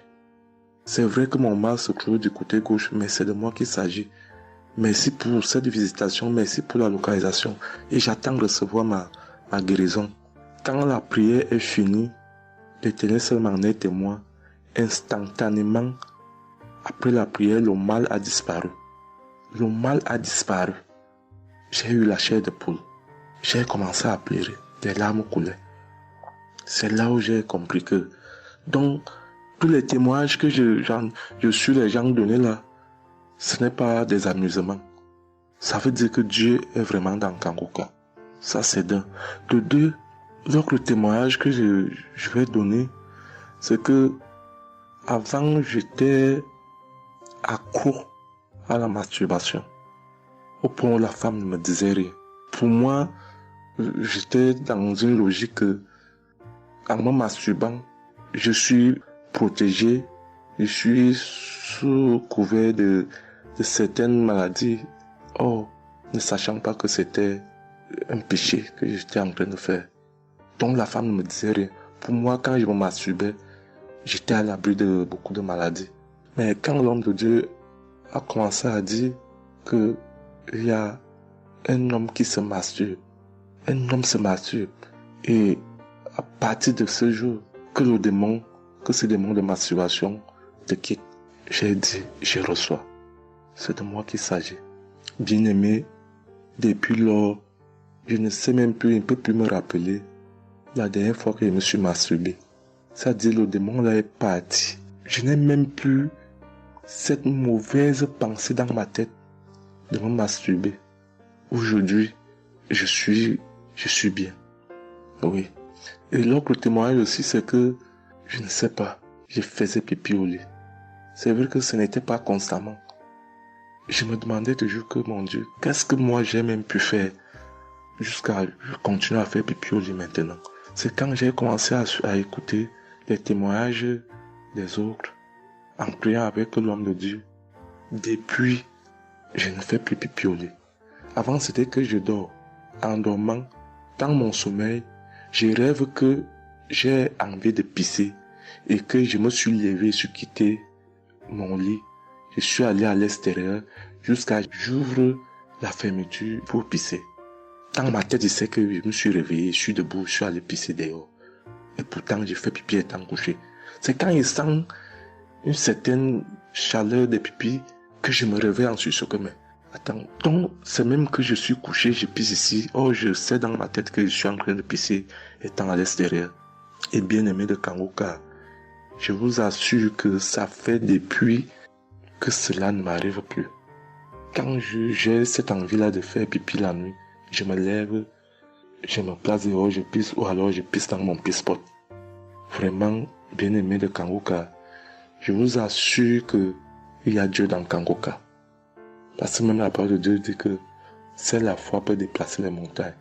C'est vrai que mon mal se trouve du côté gauche, mais c'est de moi qu'il s'agit. Merci pour cette visitation, merci pour la localisation. Et j'attends de recevoir ma guérison. Quand la prière est finie, l'Éternel seul m'en est témoin. Instantanément, après la prière, le mal a disparu. J'ai eu la chair de poule. J'ai commencé à pleurer. Des larmes coulaient. C'est là où j'ai compris que, donc, tous les témoignages que je suis les gens donnés là, ce n'est pas des amusements. Ça veut dire que Dieu est vraiment dans Kangoka. Ça, c'est d'un. De deux, l'autre témoignage que je vais donner, c'est que avant, j'étais accro à la masturbation. Au point où la femme ne me disait rien. Pour moi, j'étais dans une logique que, en me masturbant, je suis protégé, je suis sous couvert de certaines maladies. Oh, ne sachant pas que c'était un péché que j'étais en train de faire. Donc la femme ne me disait rien. Pour moi, quand je me masturbais, j'étais à l'abri de beaucoup de maladies. Mais quand l'homme de Dieu a commencé à dire que il y a un homme qui se masturbe, et à partir de ce jour, que ce démon de masturbation te quitte, j'ai dit, je reçois. C'est de moi qu'il s'agit. Bien-aimé, depuis lors, je ne sais même plus, je ne peux plus me rappeler la dernière fois que je me suis masturbé. C'est-à-dire, le démon là est parti. Je n'ai même plus cette mauvaise pensée dans ma tête de me masturber. Aujourd'hui, je suis bien. Oui. Et l'autre témoignage aussi, c'est que, je ne sais pas, je faisais pipi au lit. C'est vrai que ce n'était pas constamment. Je me demandais toujours que, mon Dieu, qu'est-ce que moi j'ai même pu faire jusqu'à continuer à faire pipi au lit maintenant. C'est quand j'ai commencé à écouter les témoignages des autres, en priant avec l'homme de Dieu. Depuis, je ne fais plus pipi au lit. Avant, c'était que je dors. En dormant, dans mon sommeil, je rêve que j'ai envie de pisser et que je me suis levé, je suis quitté mon lit. Je suis allé à l'extérieur jusqu'à j'ouvre la fermeture pour pisser. Dans ma tête, je sais que je me suis réveillé, je suis debout, je suis allé pisser dehors. Et pourtant, j'ai fait pipi étant couché. C'est quand je sens une certaine chaleur de pipi que je me réveille en sursaut. Mais attends, donc c'est même que je suis couché, je pisse ici. Oh, je sais dans ma tête que je suis en train de pisser étant à l'extérieur. Et bien aimé de Kangoka, je vous assure que ça fait depuis que cela ne m'arrive plus. Quand j'ai cette envie-là de faire pipi la nuit, je me lève, je me place dehors, je pisse, ou alors je pisse dans mon pisse-pot. Vraiment, bien aimé de Kangoka, je vous assure que il y a Dieu dans Kangoka. Parce que même la parole de Dieu dit que seule la foi peut déplacer les montagnes.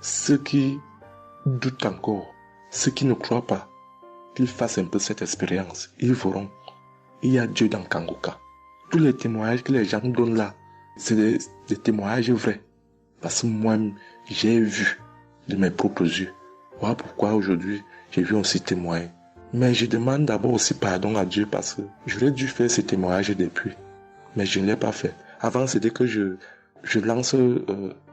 Ceux qui doutent encore, ceux qui ne croient pas, qu'ils fassent un peu cette expérience, ils verront. Il y a Dieu dans Kangoka. Tous les témoignages que les gens donnent là, c'est des témoignages vrais. Parce que moi, j'ai vu de mes propres yeux. Voilà pourquoi aujourd'hui, j'ai vu aussi témoigner. Mais je demande d'abord aussi pardon à Dieu parce que j'aurais dû faire ces témoignages depuis. Mais je ne l'ai pas fait. Avant, c'était que je lance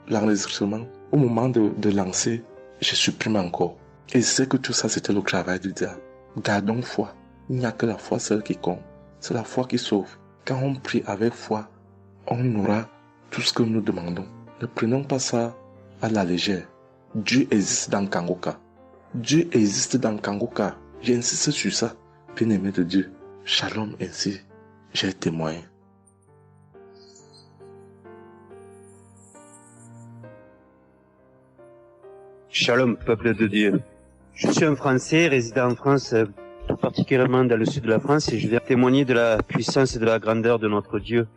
l'enregistrement. Au moment de lancer, je supprime encore. Et je sais que tout ça, c'était le travail du diable. Gardons foi. Il n'y a que la foi seule qui compte. C'est la foi qui sauve. Quand on prie avec foi, on aura tout ce que nous demandons. Ne prenons pas ça à la légère. Dieu existe dans Kangoka. Dieu existe dans Kangoka. J'insiste sur ça. Bien-aimé de Dieu, shalom ainsi, j'ai témoigné. Shalom, peuple de Dieu. Je suis un Français résidant en France, tout particulièrement dans le sud de la France, et je viens témoigner de la puissance et de la grandeur de notre Dieu.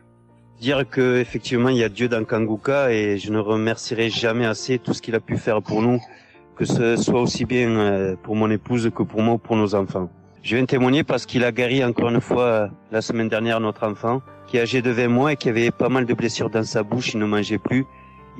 Dire que effectivement il y a Dieu dans Kanguka, et je ne remercierai jamais assez tout ce qu'il a pu faire pour nous, que ce soit aussi bien pour mon épouse que pour moi ou pour nos enfants. Je viens témoigner parce qu'il a guéri encore une fois la semaine dernière notre enfant, qui est âgé de 20 mois et qui avait pas mal de blessures dans sa bouche, il ne mangeait plus.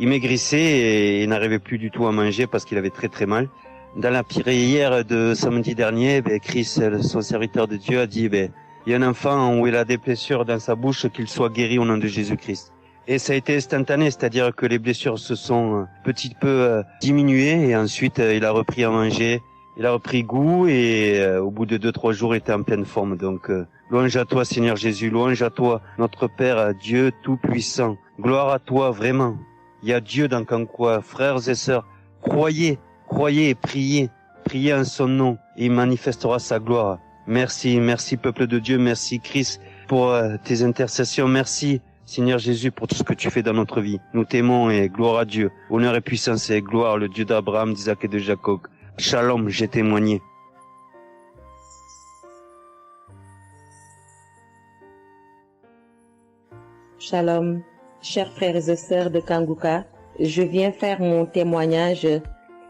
Il maigrissait et il n'arrivait plus du tout à manger parce qu'il avait très très mal. Dans la prière de samedi dernier, Chris, son serviteur de Dieu, a dit, il y a un enfant où il a des blessures dans sa bouche, qu'il soit guéri au nom de Jésus-Christ. Et ça a été instantané, c'est-à-dire que les blessures se sont petit peu diminuées et ensuite il a repris à manger, il a repris goût et au bout de 2-3 jours il était en pleine forme. Donc louange à toi Seigneur Jésus, louange à toi notre Père, Dieu Tout-Puissant. Gloire à toi vraiment. Il y a Dieu dans Kangoka, frères et sœurs, croyez et priez en son nom et il manifestera sa gloire. Merci peuple de Dieu, merci Christ pour tes intercessions, merci Seigneur Jésus pour tout ce que tu fais dans notre vie. Nous t'aimons et gloire à Dieu, honneur et puissance et gloire, le Dieu d'Abraham, d'Isaac et de Jacob. Shalom, j'ai témoigné. Shalom, chers frères et sœurs de Kangoka, je viens faire mon témoignage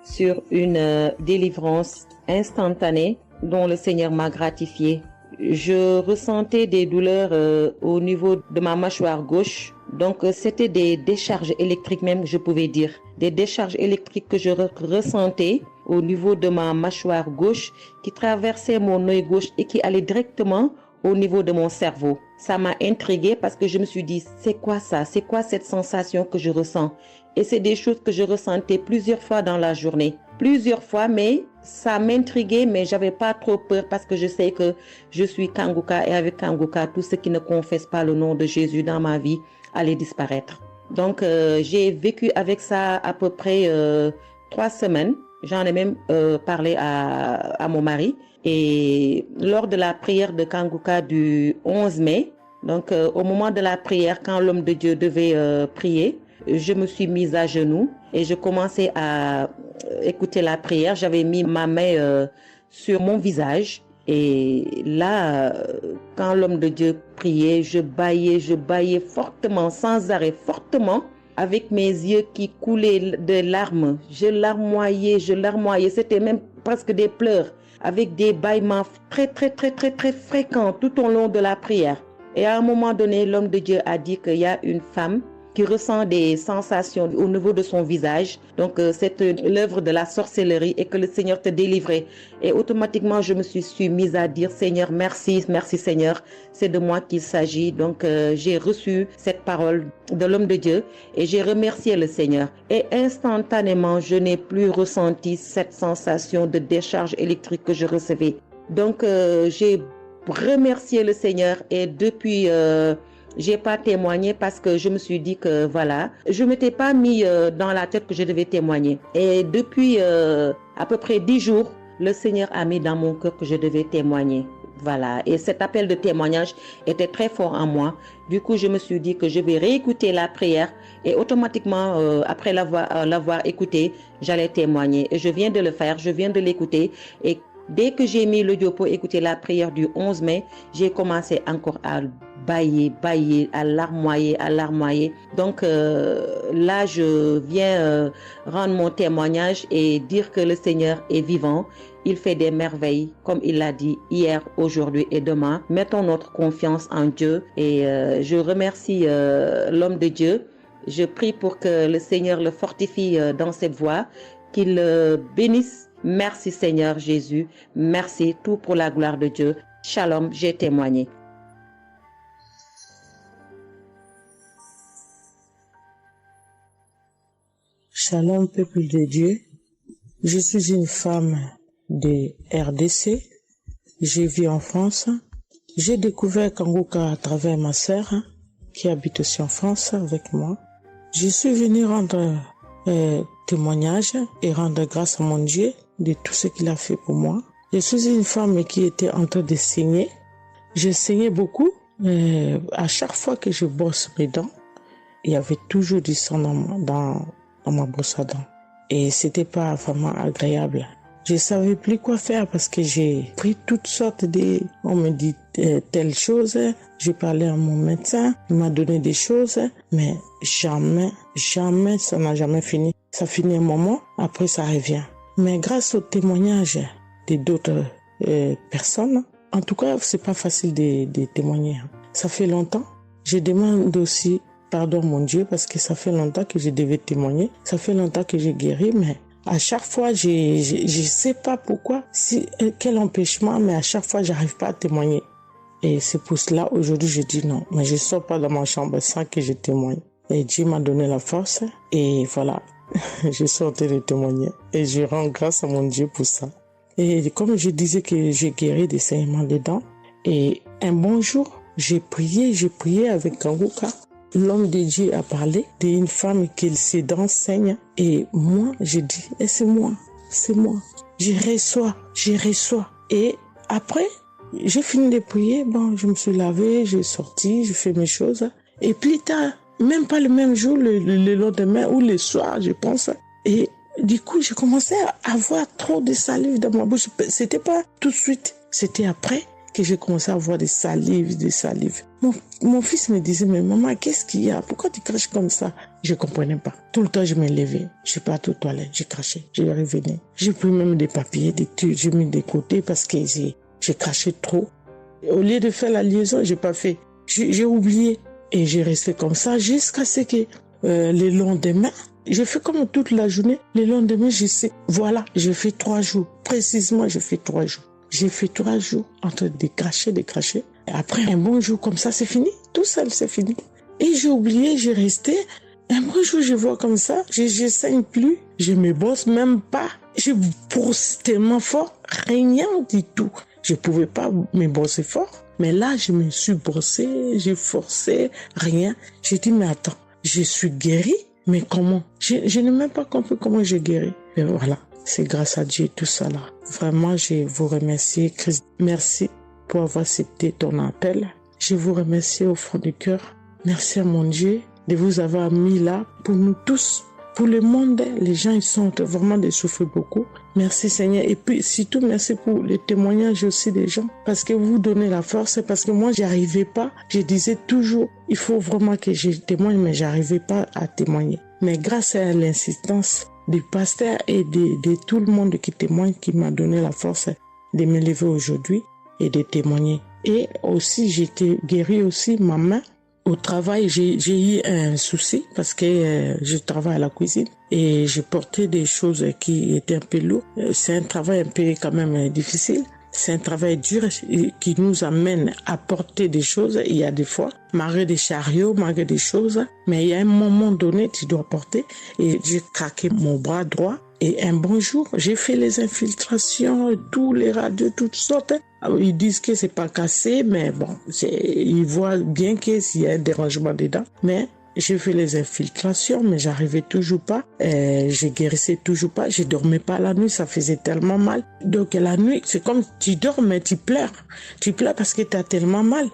sur une délivrance instantanée dont le Seigneur m'a gratifié. Je ressentais des douleurs au niveau de ma mâchoire gauche. Donc c'était des décharges électriques même, je pouvais dire. Des décharges électriques que je ressentais au niveau de ma mâchoire gauche qui traversaient mon œil gauche et qui allaient directement au niveau de mon cerveau. Ça m'a intriguée parce que je me suis dit, c'est quoi ça? C'est quoi cette sensation que je ressens? Et c'est des choses que je ressentais plusieurs fois dans la journée. Plusieurs fois, mais ça m'intriguait, mais j'avais pas trop peur parce que je sais que je suis Kangoka et avec Kangoka, tout ce qui ne confesse pas le nom de Jésus dans ma vie allait disparaître. Donc, j'ai vécu avec ça à peu près 3 semaines. J'en ai même parlé à mon mari. Et lors de la prière de Kangoka du 11 mai, donc au moment de la prière, quand l'homme de Dieu devait prier, je me suis mise à genoux et je commençais à écouter la prière. J'avais mis ma main sur mon visage et là, quand l'homme de Dieu priait, je bâillais fortement, sans arrêt, fortement, avec mes yeux qui coulaient de larmes. Je larmoyais, c'était même presque des pleurs, avec des bâillements très fréquents tout au long de la prière. Et à un moment donné, l'homme de Dieu a dit qu'il y a une femme qui ressent des sensations au niveau de son visage. Donc c'est l'œuvre de la sorcellerie et que le Seigneur te délivrait. Et automatiquement, je me suis mise à dire, Seigneur, merci Seigneur, c'est de moi qu'il s'agit. Donc j'ai reçu cette parole de l'homme de Dieu et j'ai remercié le Seigneur. Et instantanément, je n'ai plus ressenti cette sensation de décharge électrique que je recevais. Donc j'ai remercié le Seigneur et depuis... j'ai pas témoigné parce que je me suis dit que voilà, je m'étais pas mis dans la tête que je devais témoigner. Et depuis à peu près 10 jours, le Seigneur a mis dans mon cœur que je devais témoigner. Voilà. Et cet appel de témoignage était très fort en moi. Du coup, je me suis dit que je vais réécouter la prière et automatiquement, après l'avoir écoutée, j'allais témoigner. Et je viens de le faire, je viens de l'écouter. Et dès que j'ai mis l'audio pour écouter la prière du 11 mai, j'ai commencé encore à bâiller, à larmoyer. Donc là, je viens rendre mon témoignage et dire que le Seigneur est vivant. Il fait des merveilles, comme il l'a dit hier, aujourd'hui et demain. Mettons notre confiance en Dieu et je remercie l'homme de Dieu. Je prie pour que le Seigneur le fortifie dans cette voie, qu'il le bénisse. Merci Seigneur Jésus, merci tout pour la gloire de Dieu. Shalom, j'ai témoigné. Shalom peuple de Dieu, je suis une femme de RDC, je vis en France. J'ai découvert Kangoka à travers ma sœur qui habite aussi en France avec moi. Je suis venue rendre témoignage et rendre grâce à mon Dieu de tout ce qu'il a fait pour moi. Je suis une femme qui était en train de saigner. Je saignais beaucoup. À chaque fois que je brosse mes dents, il y avait toujours du sang dans ma brosse à dents. Et c'était pas vraiment agréable. Je savais plus quoi faire parce que j'ai pris toutes sortes on me dit telle chose. J'ai parlé à mon médecin, il m'a donné des choses, mais jamais, ça n'a jamais fini. Ça finit un moment, après ça revient. Mais grâce au témoignage d'autres personnes, en tout cas, c'est pas facile de témoigner. Ça fait longtemps. Je demande aussi pardon mon Dieu parce que ça fait longtemps que je devais témoigner. Ça fait longtemps que j'ai guéri, mais à chaque fois, je sais pas pourquoi, quel empêchement, mais à chaque fois, j'arrive pas à témoigner. Et c'est pour cela, aujourd'hui, je dis non. Mais je sors pas dans ma chambre sans que je témoigne. Et Dieu m'a donné la force. Et voilà, je suis en train de témoigner. Et je rends grâce à mon Dieu pour ça. Et comme je disais que j'ai guéri des saignements des dents. Et un bon jour, j'ai prié avec Kanguka. L'homme de Dieu a parlé d'une femme qui ses dents saignent. Et moi, j'ai dit, c'est moi. Je reçois. Et après, j'ai fini de prier. Bon, je me suis lavé, j'ai sorti, j'ai fait mes choses. Et plus tard, même pas le même jour, le lendemain ou le soir, je pense. Et du coup, j'ai commencé à avoir trop de salive dans ma bouche. C'était pas tout de suite, c'était après que j'ai commencé à avoir des salives. Mon fils me disait, mais maman, qu'est-ce qu'il y a? Pourquoi tu craches comme ça? Je comprenais pas. Tout le temps, je me levais. Je suis partie aux toilettes, j'ai craché, je revenais. J'ai pris même des papiers, des trucs, j'ai mis de côté parce que j'ai craché trop. Au lieu de faire la liaison, j'ai pas fait. J'ai oublié. Et j'ai resté comme ça jusqu'à ce que le lendemain, j'ai fait comme toute la journée. Le lendemain, je sais, voilà, j'ai fait 3 jours. Précisément, j'ai fait 3 jours. J'ai fait 3 jours en train de cracher. Et après, un bon jour comme ça, c'est fini. Tout seul, c'est fini. Et j'ai oublié, j'ai resté. Un bon jour, je vois comme ça, je saigne plus. Je me brosse même pas. Je brosse tellement fort, rien du tout. Je pouvais pas me brosser fort. Mais là, je me suis brossé, j'ai forcé, rien. J'ai dit, mais attends, je suis guérie, mais comment? Je n'ai même pas compris comment j'ai guéri. Mais voilà, c'est grâce à Dieu tout ça là. Vraiment, je vous remercie, Christ. Merci pour avoir accepté ton appel. Je vous remercie au fond du cœur. Merci à mon Dieu de vous avoir mis là pour nous tous. Pour le monde, les gens, ils sont vraiment de souffrir beaucoup. Merci Seigneur. Et puis, surtout, merci pour les témoignages aussi des gens. Parce que vous donnez la force. Parce que moi, j'y arrivais pas. Je disais toujours, il faut vraiment que je témoigne, mais j'arrivais pas à témoigner. Mais grâce à l'insistance du pasteur et de tout le monde qui témoigne, qui m'a donné la force de me lever aujourd'hui et de témoigner. Et aussi, j'étais guérie aussi, ma main. Au travail, j'ai eu un souci parce que je travaille à la cuisine et j'ai porté des choses qui étaient un peu lourdes. C'est un travail un peu quand même difficile. C'est un travail dur qui nous amène à porter des choses. Il y a des fois, malgré des chariots, malgré des choses, mais il y a un moment donné, tu dois porter. Et j'ai craqué mon bras droit. Et un bon jour, j'ai fait les infiltrations, tous les radios, toutes sortes. Ils disent que c'est pas cassé, mais bon, ils voient bien qu'il y a un dérangement dedans. Mais j'ai fait les infiltrations, mais j'arrivais toujours pas. Je guérissais toujours pas. Je dormais pas la nuit, ça faisait tellement mal. Donc la nuit, c'est comme tu dors, mais tu pleures. Tu pleures parce que tu as tellement mal.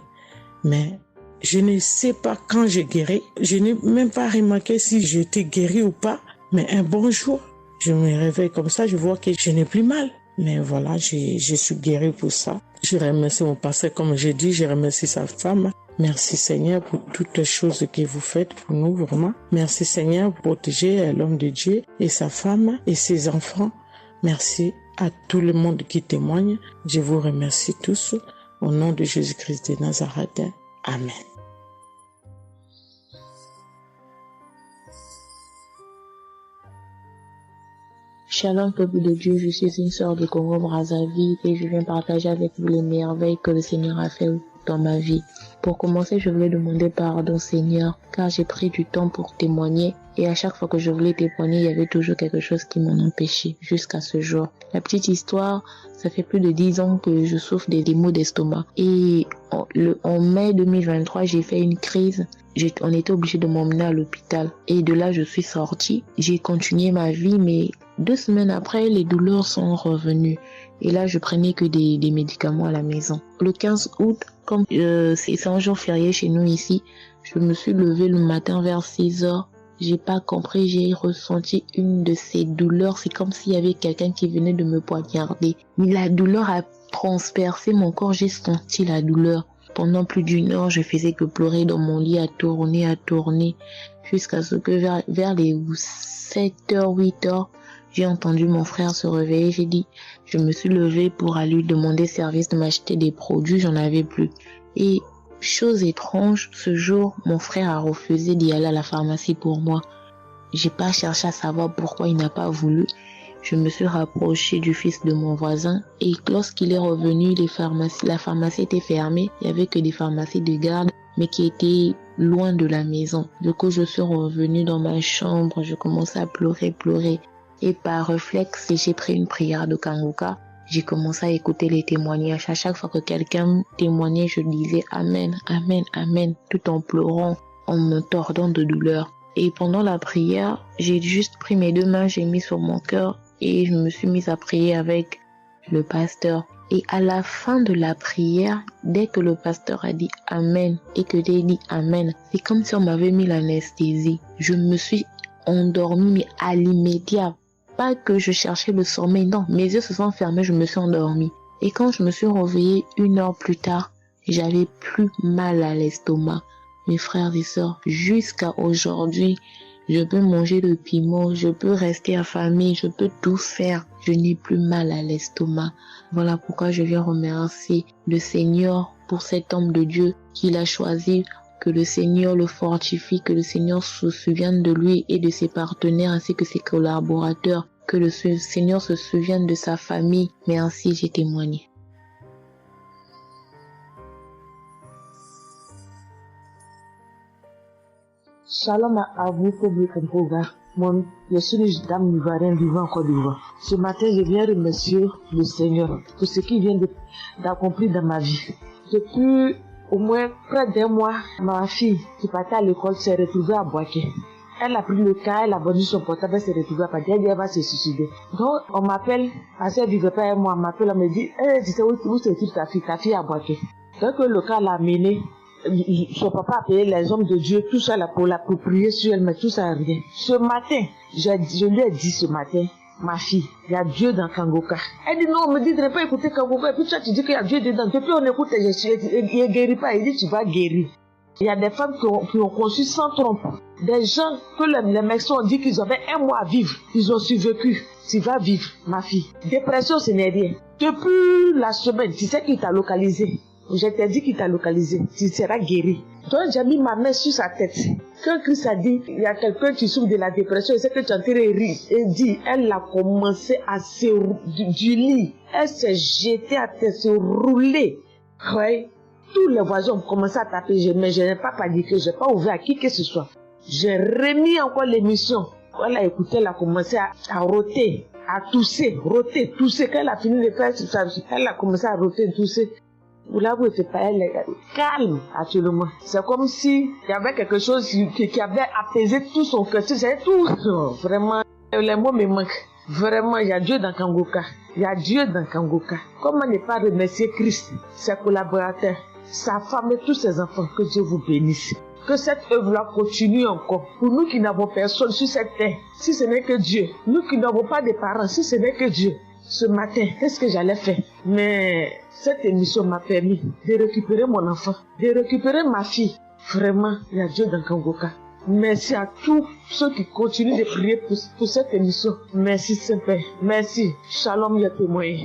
Mais je ne sais pas quand j'ai guéri. Je n'ai même pas remarqué si j'étais guéri ou pas. Mais un bon jour, je me réveille comme ça, je vois que je n'ai plus mal. Mais voilà, je suis guérie pour ça. Je remercie mon pasteur, comme j'ai dit, je remercie sa femme. Merci Seigneur pour toutes les choses que vous faites pour nous, vraiment. Merci Seigneur pour protéger l'homme de Dieu et sa femme et ses enfants. Merci à tout le monde qui témoigne. Je vous remercie tous. Au nom de Jésus-Christ de Nazareth. Amen. Shalom, peuple de Dieu, je suis une sœur de Congo-Brazzaville et je viens partager avec vous les merveilles que le Seigneur a fait dans ma vie. Pour commencer, je voulais demander pardon, Seigneur, car j'ai pris du temps pour témoigner Et à chaque fois que je voulais témoigner, il y avait toujours quelque chose qui m'en empêchait jusqu'à ce jour. La petite histoire, ça fait plus de 10 ans que je souffre des maux d'estomac. Et en mai 2023, j'ai fait une crise. On était obligé de m'emmener à l'hôpital. Et de là, je suis sortie. J'ai continué ma vie, mais 2 semaines après, les douleurs sont revenues. Et là, je prenais que des médicaments à la maison. Le 15 août, comme c'est un jour férié chez nous ici, je me suis levée le matin vers 6 heures. J'ai pas compris, j'ai ressenti une de ces douleurs. C'est comme s'il y avait quelqu'un qui venait de me poignarder. Mais la douleur a transpercé mon corps, j'ai senti la douleur. Pendant plus d'1 heure, je faisais que pleurer dans mon lit, à tourner, jusqu'à ce que vers les 7h, 8h, j'ai entendu mon frère se réveiller. Je me suis levée pour aller lui demander service de m'acheter des produits, j'en avais plus. Et chose étrange, ce jour, mon frère a refusé d'y aller à la pharmacie pour moi. J'ai pas cherché à savoir pourquoi il n'a pas voulu. Je me suis rapprochée du fils de mon voisin et lorsqu'il est revenu, la pharmacie était fermée. Il y avait que des pharmacies de garde, mais qui étaient loin de la maison. Du coup, je suis revenue dans ma chambre, je commençais à pleurer. Et par réflexe, j'ai pris une prière de Kanguka. J'ai commencé à écouter les témoignages. À chaque fois que quelqu'un témoignait, je disais Amen, Amen, Amen, tout en pleurant, en me tordant de douleur. Et pendant la prière, j'ai juste pris mes 2 mains, j'ai mis sur mon cœur et je me suis mise à prier avec le pasteur. Et à la fin de la prière, dès que le pasteur a dit Amen et que j'ai dit Amen, c'est comme si on m'avait mis l'anesthésie. Je me suis endormie, mais à l'immédiat. Pas que je cherchais le sommeil, non, mes yeux se sont fermés, je me suis endormie. Et quand je me suis réveillée 1 heure plus tard, j'avais plus mal à l'estomac. Mes frères et sœurs, jusqu'à aujourd'hui, je peux manger le piment, je peux rester affamée, je peux tout faire. Je n'ai plus mal à l'estomac. Voilà pourquoi je viens remercier le Seigneur pour cet homme de Dieu qu'il a choisi. Que le Seigneur le fortifie, que le Seigneur se souvienne de lui et de ses partenaires ainsi que ses collaborateurs, que le Seigneur se souvienne de sa famille. Mais ainsi j'ai témoigné. Shalom à vous, public Kangoga. Je suis une dame ivoirienne vivant en Côte d'Ivoire. Ce matin, je viens remercier le Seigneur pour ce qu'il vient d'accomplir dans ma vie. Depuis au moins près d'1 mois, ma fille qui partait à l'école s'est retrouvée à Boaké. Elle a pris le cas, elle a vendu son portable, elle s'est retrouvée à Boaké, elle va se suicider. Donc on m'appelle, parce qu'elle ne vivait pas avec moi, on m'appelle, on me dit, tu sais où se trouve ta fille à Boaké. Donc le cas l'a amenée, son papa a payé les hommes de Dieu, tout ça là pour l'approprier sur elle, mais tout ça rien. Ce matin, je lui ai dit ce matin, ma fille, il y a Dieu dans Kangoka. Elle dit non, on me dit de ne pas écouter Kangoka. Et puis toi, tu dis qu'il y a Dieu dedans. Depuis on écoute, il ne guérit pas. Il dit tu vas guérir. Il y a des femmes qui ont conçu sans trompe. Des gens que les médecins ont dit qu'ils avaient 1 mois à vivre. Ils ont survécu. Tu vas vivre, ma fille. Dépression, ce n'est rien. Depuis la semaine, tu sais qu'il t'a localisé. Je t'ai dit qu'il t'a localisé. Tu seras guéri. Donc j'ai mis ma main sur sa tête. Quand Christ a dit, il y a quelqu'un qui souffre de la dépression, et c'est que tu es en train de rire. Et dit, elle a commencé à se du lit. Elle s'est jetée à terre, se rouler. Ouais. Tous les voisins ont commencé à taper, mais je n'ai pas paniqué, je n'ai pas ouvert à qui que ce soit. J'ai remis encore l'émission. Quand elle a écouté, elle a commencé à roter, à tousser, tousser. Quand elle a fini de faire ça, elle a commencé à roter, tousser. Vous l'avez fait pas, elle est calme actuellement. C'est comme si il y avait quelque chose qui avait apaisé tout son cœur. C'est tout. Vraiment, les mots me manquent. Vraiment, il y a Dieu dans Kangoka. Il y a Dieu dans Kangoka. Comment ne pas remercier Christ, ses collaborateurs, sa femme et tous ses enfants. Que Dieu vous bénisse. Que cette œuvre-là continue encore. Pour nous qui n'avons personne sur cette terre, si ce n'est que Dieu. Nous qui n'avons pas de parents, si ce n'est que Dieu. Ce matin, qu'est-ce que j'allais faire? Mais cette émission m'a permis de récupérer mon enfant, de récupérer ma fille. Vraiment, il y a Dieu dans Kangoka. Merci à tous ceux qui continuent de prier pour cette émission. Merci Saint-Père. Merci. Shalom, ya témoin.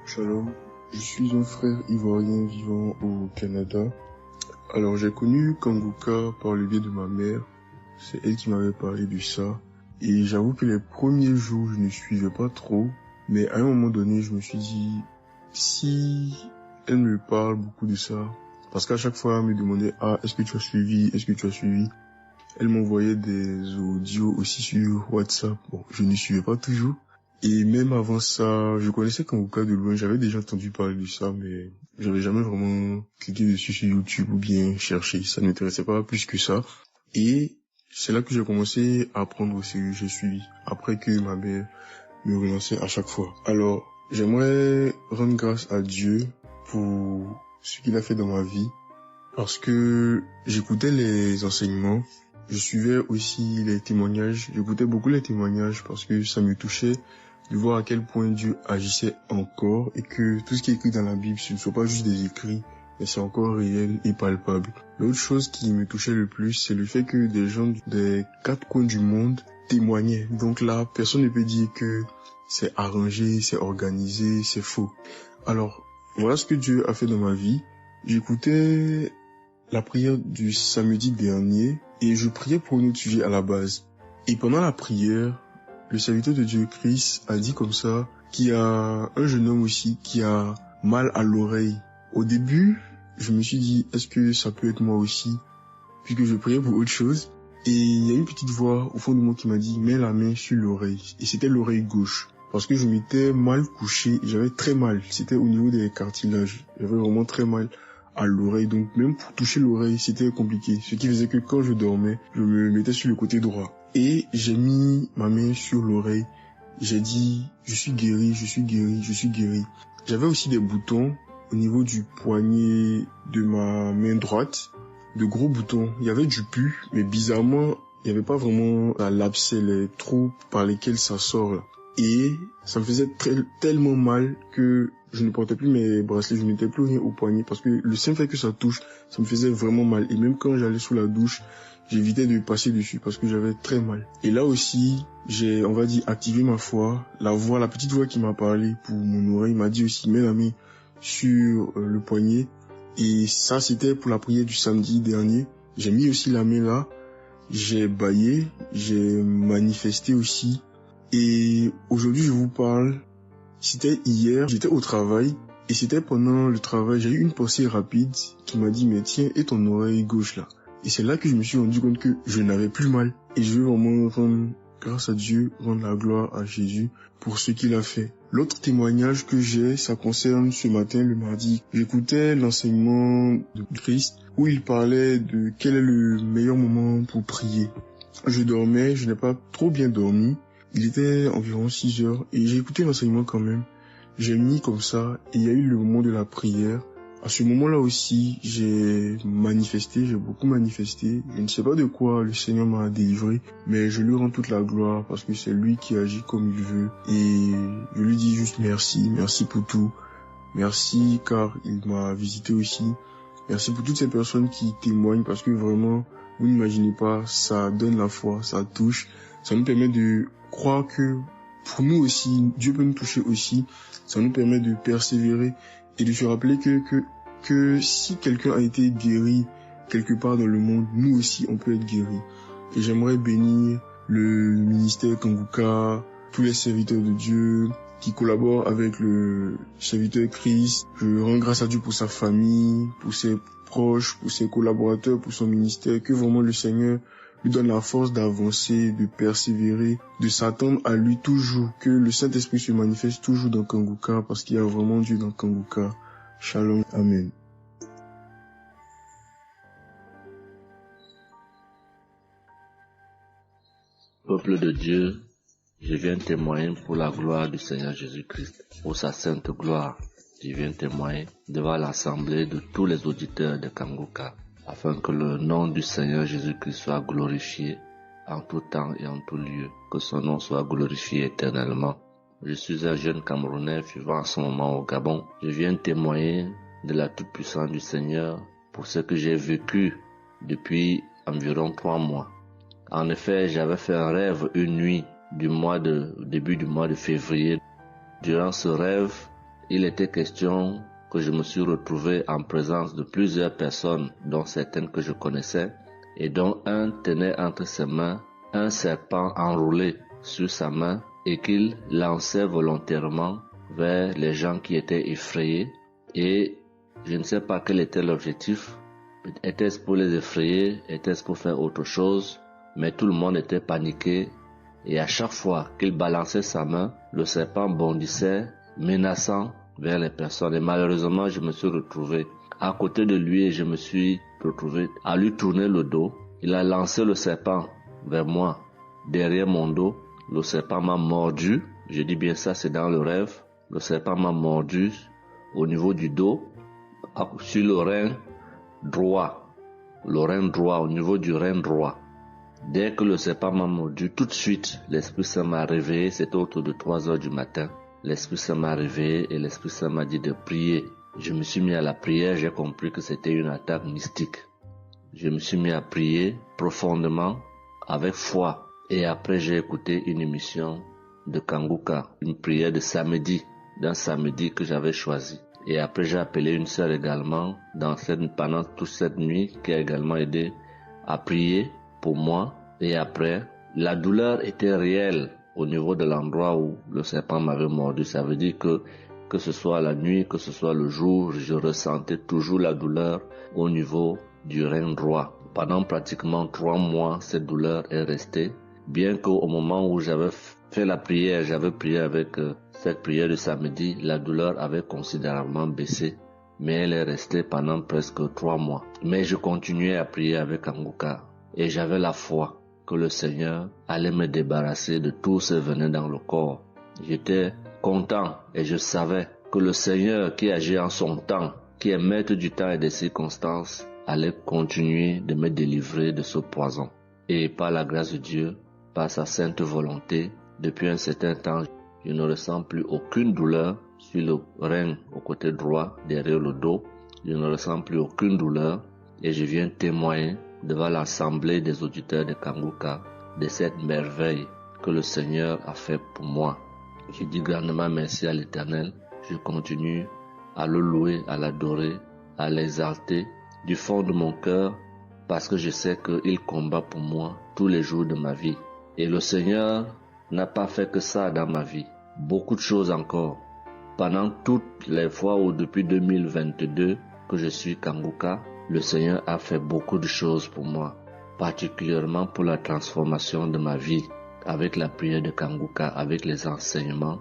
Shalom. Je suis un frère ivoirien vivant au Canada. Alors j'ai connu Kangoka par le biais de ma mère. C'est elle qui m'avait parlé de ça. Et j'avoue que les premiers jours, je ne suivais pas trop. Mais à un moment donné, je me suis dit, si elle me parle beaucoup de ça, parce qu'à chaque fois, elle me demandait, est-ce que tu as suivi? Elle m'envoyait des audios aussi sur WhatsApp. Bon, je ne suivais pas toujours. Et même avant ça, je connaissais Kanguka de loin. J'avais déjà entendu parler de ça, mais j'avais jamais vraiment cliqué dessus sur YouTube ou bien cherché. Ça ne m'intéressait pas plus que ça. Et c'est là que j'ai commencé à apprendre au sérieux. Je suis après que ma mère me relançait à chaque fois. Alors, j'aimerais rendre grâce à Dieu pour ce qu'il a fait dans ma vie. Parce que j'écoutais les enseignements. Je suivais aussi les témoignages. J'écoutais beaucoup les témoignages parce que ça me touchait de voir à quel point Dieu agissait encore et que tout ce qui est écrit dans la Bible, ce ne soit pas juste des écrits, mais c'est encore réel et palpable. L'autre chose qui me touchait le plus, c'est le fait que des gens des 4 coins du monde témoignaient. Donc là, personne ne peut dire que c'est arrangé, c'est organisé, c'est faux. Alors, voilà ce que Dieu a fait dans ma vie. J'écoutais la prière du samedi dernier et je priais pour un autre sujet à la base. Et pendant la prière, le serviteur de Dieu, Chris, a dit comme ça qu'il y a un jeune homme aussi qui a mal à l'oreille. Au début, je me suis dit, est-ce que ça peut être moi aussi? Puisque je priais pour autre chose. Et il y a une petite voix au fond de moi qui m'a dit, mets la main sur l'oreille. Et c'était l'oreille gauche. Parce que je m'étais mal couché et j'avais très mal. C'était au niveau des cartilages. J'avais vraiment très mal à l'oreille. Donc même pour toucher l'oreille, c'était compliqué. Ce qui faisait que quand je dormais, je me mettais sur le côté droit. Et j'ai mis ma main sur l'oreille. J'ai dit, je suis guéri, je suis guéri, je suis guéri. J'avais aussi des boutons au niveau du poignet de ma main droite. De gros boutons. Il y avait du pus, mais bizarrement, il n'y avait pas vraiment l'abcès, les trous par lesquels ça sort là. Et ça me faisait tellement mal que je ne portais plus mes bracelets, je ne mettais plus rien au poignet parce que le simple fait que ça touche, ça me faisait vraiment mal. Et même quand j'allais sous la douche, j'évitais de passer dessus parce que j'avais très mal. Et là aussi, j'ai, on va dire, activé ma foi. La petite voix qui m'a parlé pour mon oreille m'a dit aussi, mets la main sur le poignet. Et ça, c'était pour la prière du samedi dernier. J'ai mis aussi la main là. J'ai bâillé, j'ai manifesté aussi. Et aujourd'hui, je vous parle, c'était hier, j'étais au travail. Et c'était pendant le travail, j'ai eu une pensée rapide qui m'a dit, mais tiens, et ton oreille gauche là? Et c'est là que je me suis rendu compte que je n'avais plus mal. Et je veux vraiment rendre grâce à Dieu, rendre la gloire à Jésus pour ce qu'il a fait. L'autre témoignage que j'ai, ça concerne ce matin, le mardi. J'écoutais l'enseignement de Christ où il parlait de quel est le meilleur moment pour prier. Je dormais, je n'ai pas trop bien dormi. Il était environ 6 heures et j'ai écouté l'enseignement quand même. J'ai mis comme ça et il y a eu le moment de la prière. À ce moment-là aussi, j'ai manifesté, j'ai beaucoup manifesté. Je ne sais pas de quoi le Seigneur m'a délivré, mais je lui rends toute la gloire parce que c'est lui qui agit comme il veut. Et je lui dis juste merci, merci pour tout. Merci car il m'a visité aussi. Merci pour toutes ces personnes qui témoignent parce que vraiment, vous n'imaginez pas, ça donne la foi, ça touche. Ça nous permet de croire que pour nous aussi, Dieu peut nous toucher aussi. Ça nous permet de persévérer et de se rappeler que si quelqu'un a été guéri quelque part dans le monde, nous aussi on peut être guéri. Et j'aimerais bénir le ministère Kanguka, tous les serviteurs de Dieu qui collaborent avec le serviteur Christ. Je rends grâce à Dieu pour sa famille, pour ses proches, pour ses collaborateurs, pour son ministère, que vraiment le Seigneur lui donne la force d'avancer, de persévérer, de s'attendre à lui toujours, que le Saint-Esprit se manifeste toujours dans Kanguka, parce qu'il y a vraiment Dieu dans Kanguka. Shalom, Amen. Peuple de Dieu, je viens témoigner pour la gloire du Seigneur Jésus-Christ, pour sa sainte gloire. Je viens témoigner devant l'assemblée de tous les auditeurs de Kanguka, afin que le nom du Seigneur Jésus-Christ soit glorifié en tout temps et en tout lieu, que son nom soit glorifié éternellement. Je suis un jeune Camerounais vivant en ce moment au Gabon. Je viens témoigner de la toute-puissance du Seigneur pour ce que j'ai vécu depuis environ 3 mois. En effet, j'avais fait un rêve une nuit début du mois de février. Durant ce rêve, il était question que je me suis retrouvé en présence de plusieurs personnes, dont certaines que je connaissais, et dont un tenait entre ses mains un serpent enroulé sur sa main et qu'il lançait volontairement vers les gens qui étaient effrayés. Et je ne sais pas quel était l'objectif, Était-ce pour les effrayer? Était-ce pour faire autre chose? Mais tout le monde était paniqué. Et à chaque fois qu'il balançait sa main, le serpent bondissait, menaçant vers les personnes. Et malheureusement, je me suis retrouvé à côté de lui et je me suis retrouvé à lui tourner le dos. Il a lancé le serpent vers moi, derrière mon dos. Le serpent m'a mordu. Je dis bien ça, c'est dans le rêve. Le serpent m'a mordu au niveau du dos, sur le rein droit. Le rein droit, au niveau du rein droit. Dès que le serpent m'a mordu, tout de suite, l'Esprit Saint m'a réveillé. C'était autour de 3 heures du matin. L'Esprit Saint m'a réveillé et l'Esprit Saint m'a dit de prier. Je me suis mis à la prière, j'ai compris que c'était une attaque mystique. Je me suis mis à prier profondément, avec foi. Et après, j'ai écouté une émission de Kanguka, une prière de samedi, d'un samedi que j'avais choisi. Et après, j'ai appelé une sœur également pendant toute cette nuit qui a également aidé à prier pour moi. Et après, la douleur était réelle au niveau de l'endroit où le serpent m'avait mordu. Ça veut dire que ce soit la nuit, que ce soit le jour, je ressentais toujours la douleur au niveau du rein droit. Pendant pratiquement 3 mois, cette douleur est restée. Bien qu'au moment où j'avais fait la prière, j'avais prié avec cette prière de samedi, la douleur avait considérablement baissé. Mais elle est restée pendant presque 3 mois. Mais je continuais à prier avec Kanguka. Et j'avais la foi que le Seigneur allait me débarrasser de tout ce venin dans le corps. J'étais content et je savais que le Seigneur qui agit en son temps, qui est maître du temps et des circonstances, allait continuer de me délivrer de ce poison. Et par la grâce de Dieu, par sa sainte volonté, depuis un certain temps, je ne ressens plus aucune douleur sur le rein au côté droit, derrière le dos. Je ne ressens plus aucune douleur et je viens témoigner devant l'assemblée des auditeurs de Kanguka de cette merveille que le Seigneur a fait pour moi. Je dis grandement merci à l'Éternel. Je continue à le louer, à l'adorer, à l'exalter du fond de mon cœur parce que je sais qu'il combat pour moi tous les jours de ma vie. Et le Seigneur n'a pas fait que ça dans ma vie. Beaucoup de choses encore. Pendant toutes les fois où depuis 2022 que je suis Kanguka, le Seigneur a fait beaucoup de choses pour moi, particulièrement pour la transformation de ma vie. Avec la prière de Kanguka, avec les enseignements,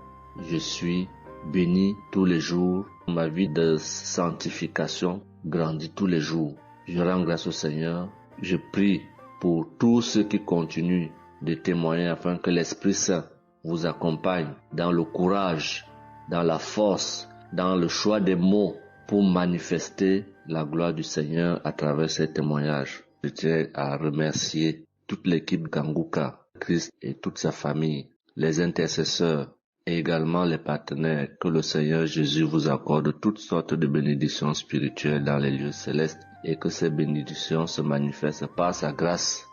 je suis béni tous les jours. Ma vie de sanctification grandit tous les jours. Je rends grâce au Seigneur. Je prie pour tous ceux qui continuent de témoigner afin que l'Esprit Saint vous accompagne dans le courage, dans la force, dans le choix des mots pour manifester la gloire du Seigneur à travers ces témoignages. Je tiens à remercier toute l'équipe Kanguka, Christ et toute sa famille, les intercesseurs et également les partenaires. Que le Seigneur Jésus vous accorde toutes sortes de bénédictions spirituelles dans les lieux célestes et que ces bénédictions se manifestent par sa grâce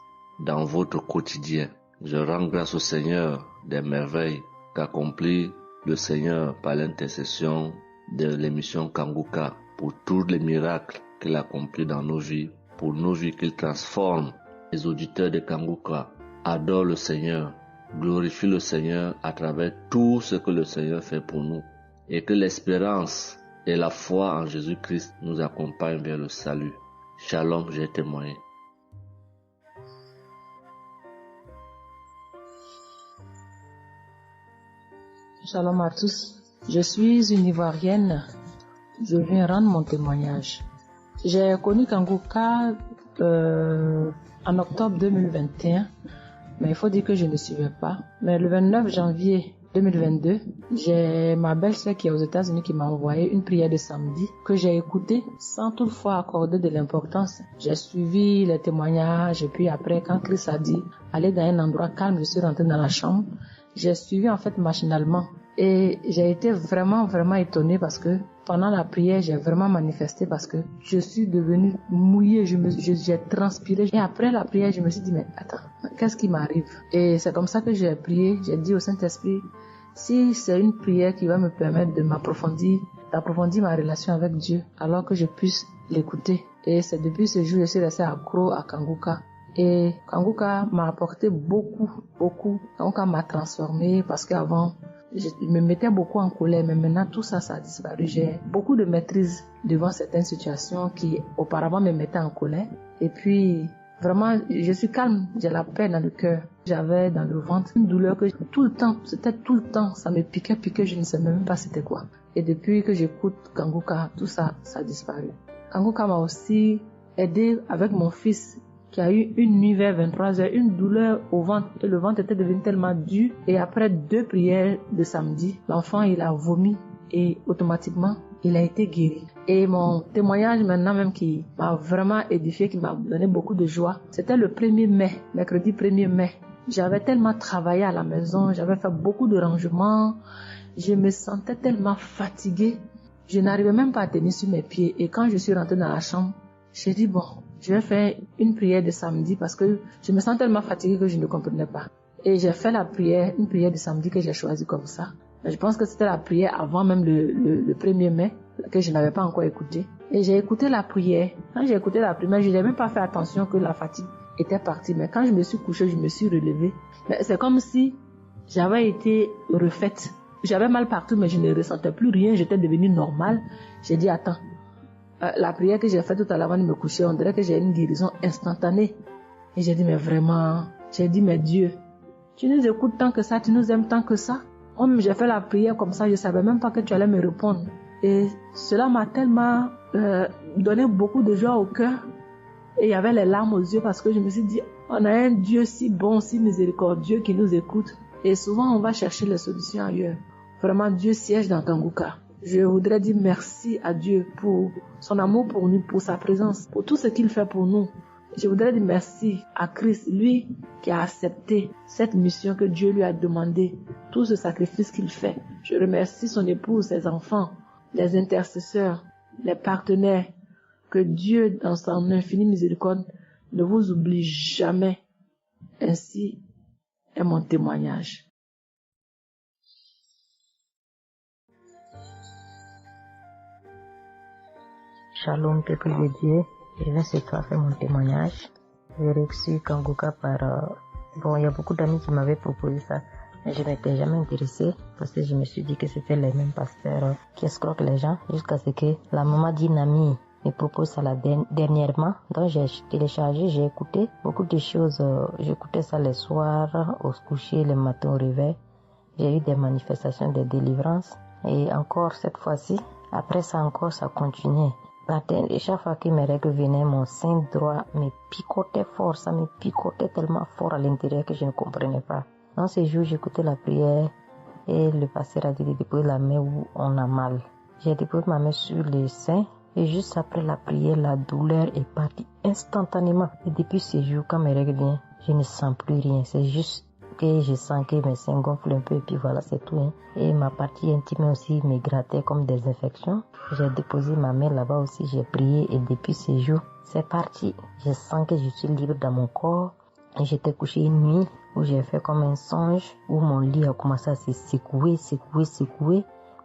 dans votre quotidien. Je rends grâce au Seigneur des merveilles qu'accomplit le Seigneur par l'intercession de l'émission Kanguka pour tous les miracles qu'il accomplit dans nos vies, pour nos vies qu'il transforme. Les auditeurs de Kanguka adorent le Seigneur, glorifient le Seigneur à travers tout ce que le Seigneur fait pour nous et que l'espérance et la foi en Jésus-Christ nous accompagnent vers le salut. Shalom, j'ai témoigné. Shalom à tous. Je suis une Ivoirienne. Je viens rendre mon témoignage. J'ai connu Kanguka en octobre 2021, mais il faut dire que je ne suivais pas. Mais le 29 janvier 2022, j'ai ma belle-sœur qui est aux États-Unis qui m'a envoyé une prière de samedi que j'ai écoutée sans toutefois accorder de l'importance. J'ai suivi les témoignages et puis après, quand Christ a dit aller dans un endroit calme, je suis rentrée dans la chambre. J'ai suivi en fait machinalement et j'ai été vraiment étonnée parce que pendant la prière, j'ai vraiment manifesté parce que je suis devenue mouillée, j'ai transpiré. Et après la prière, je me suis dit, mais attends, qu'est-ce qui m'arrive? Et c'est comme ça que j'ai prié, j'ai dit au Saint-Esprit, si c'est une prière qui va me permettre de d'approfondir ma relation avec Dieu, alors que je puisse l'écouter. Et c'est depuis ce jour que je suis restée accro à Kanguka. Et Kanguka m'a apporté beaucoup. Kanguka m'a transformée parce qu'avant, je me mettais beaucoup en colère, mais maintenant tout ça, ça a disparu. J'ai beaucoup de maîtrise devant certaines situations qui auparavant me mettaient en colère. Et puis, vraiment, je suis calme, j'ai la paix dans le cœur. J'avais dans le ventre une douleur que tout le temps, ça me piquait, je ne sais même pas c'était quoi. Et depuis que j'écoute Kanguka, tout ça, ça a disparu. Kanguka m'a aussi aidé avec mon fils qui a eu une nuit vers 23h, une douleur au ventre. Et le ventre était devenu tellement dur. Et après 2 prières de samedi, l'enfant, il a vomi et automatiquement, il a été guéri. Et mon témoignage maintenant même qui m'a vraiment édifié, qui m'a donné beaucoup de joie, c'était le 1er mai, mercredi 1er mai. J'avais tellement travaillé à la maison, j'avais fait beaucoup de rangements, je me sentais tellement fatiguée, je n'arrivais même pas à tenir sur mes pieds. Et quand je suis rentrée dans la chambre, j'ai dit bon, je vais faire une prière de samedi parce que je me sens tellement fatiguée que je ne comprenais pas. Et j'ai fait la prière, une prière de samedi que j'ai choisie comme ça. Mais je pense que c'était la prière avant même le 1er mai, que je n'avais pas encore écouté. Et j'ai écouté la prière. Quand j'ai écouté la prière, je n'ai même pas fait attention que la fatigue était partie. Mais quand je me suis couchée, je me suis relevée. Mais c'est comme si j'avais été refaite. J'avais mal partout, mais je ne ressentais plus rien. J'étais devenue normale. J'ai dit, attends, la prière que j'ai faite tout à l'heure avant de me coucher, on dirait que j'ai une guérison instantanée. Et j'ai dit, mais vraiment, mais Dieu, tu nous écoutes tant que ça, tu nous aimes tant que ça. J'ai fait la prière comme ça, je ne savais même pas que tu allais me répondre. Et cela m'a tellement donné beaucoup de joie au cœur. Et il y avait les larmes aux yeux parce que je me suis dit, on a un Dieu si bon, si miséricordieux qui nous écoute. Et souvent, on va chercher les solutions ailleurs. Vraiment, Dieu siège dans Kanguka. Je voudrais dire merci à Dieu pour son amour pour nous, pour sa présence, pour tout ce qu'il fait pour nous. Je voudrais dire merci à Christ, lui qui a accepté cette mission que Dieu lui a demandé, tout ce sacrifice qu'il fait. Je remercie son épouse, ses enfants, les intercesseurs, les partenaires. Que Dieu, dans son infinie miséricorde, ne vous oublie jamais. Ainsi est mon témoignage. Shalom, peuple de Dieu. Je vais ce soir faire mon témoignage. J'ai reçu Kanguka par... il y a beaucoup d'amis qui m'avaient proposé ça. Mais je m'étais jamais intéressée parce que je me suis dit que c'était les mêmes pasteurs qui escroquent les gens jusqu'à ce que la maman d'une amie me propose ça dernièrement. Donc j'ai téléchargé, j'ai écouté beaucoup de choses. J'écoutais ça les soirs, au coucher, le matin au réveil. J'ai eu des manifestations de délivrance. Et encore cette fois-ci, après ça encore, ça continuait. Et chaque fois que mes règles venaient, mon sein droit me picotait fort. Ça me picotait tellement fort à l'intérieur que je ne comprenais pas. Dans ces jours, j'écoutais la prière et le pasteur a dit de déposer la main où on a mal. J'ai déposé ma main sur le sein et juste après la prière, la douleur est partie instantanément. Et depuis ces jours, quand mes règles viennent, je ne sens plus rien. C'est juste que je sens que mes seins gonflent un peu et puis voilà, c'est tout. Et ma partie intime aussi me grattait comme des infections. J'ai déposé ma main là-bas aussi, j'ai prié et depuis ces jours, c'est parti. Je sens que je suis libre dans mon corps. Et j'étais couché une nuit où j'ai fait comme un songe, où mon lit a commencé à se secouer.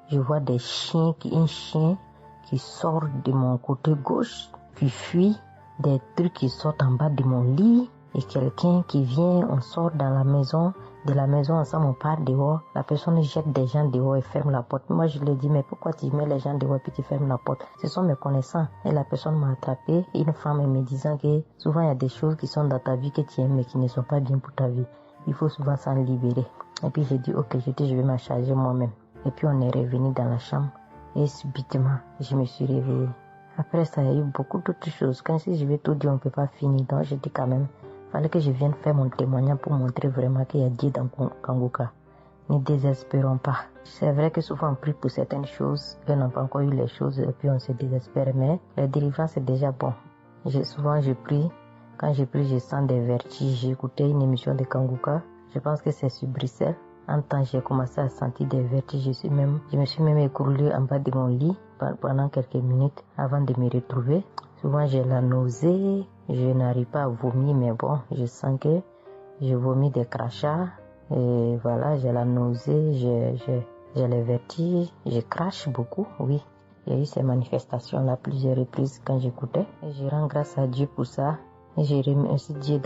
Je vois un chien qui sort de mon côté gauche, puis fuit, des trucs qui sortent en bas de mon lit. Et quelqu'un qui vient, on sort dans la maison, de la maison ensemble, on part dehors, la personne jette des gens dehors et ferme la porte. Moi, je lui ai dit, mais pourquoi tu mets les gens dehors et puis tu fermes la porte? Ce sont mes connaissants. Et la personne m'a attrapé, une femme me disant que souvent il y a des choses qui sont dans ta vie que tu aimes mais qui ne sont pas bien pour ta vie. Il faut souvent s'en libérer. Et puis j'ai dit, ok, je vais m'en charger moi-même. Et puis on est revenu dans la chambre et subitement, je me suis réveillée. Après ça, il y a eu beaucoup d'autres choses. Quand si je vais tout dire, on ne peut pas finir. Donc j'ai dit quand même, fallait que je vienne faire mon témoignage pour montrer vraiment qu'il y a Dieu dans Kanguka. Ne désespérons pas. C'est vrai que souvent on prie pour certaines choses, qu'on n'a pas encore eu les choses et puis on se désespère, mais la délivrance est déjà bon. Souvent je prie, quand je prie je sens des vertiges. J'ai écouté une émission de Kanguka, je pense que c'est sur Bruxelles. En temps j'ai commencé à sentir des vertiges, je me suis même écroulée en bas de mon lit pendant quelques minutes avant de me retrouver. Souvent j'ai la nausée, je n'arrive pas à vomir, mais bon, je sens que je vomis des crachats. Et voilà, j'ai la nausée, j'ai les vertiges, je crache beaucoup, oui. Il y a eu ces manifestations-là plusieurs reprises quand j'écoutais. Et je rends grâce à Dieu pour ça. Et je remercie Dieu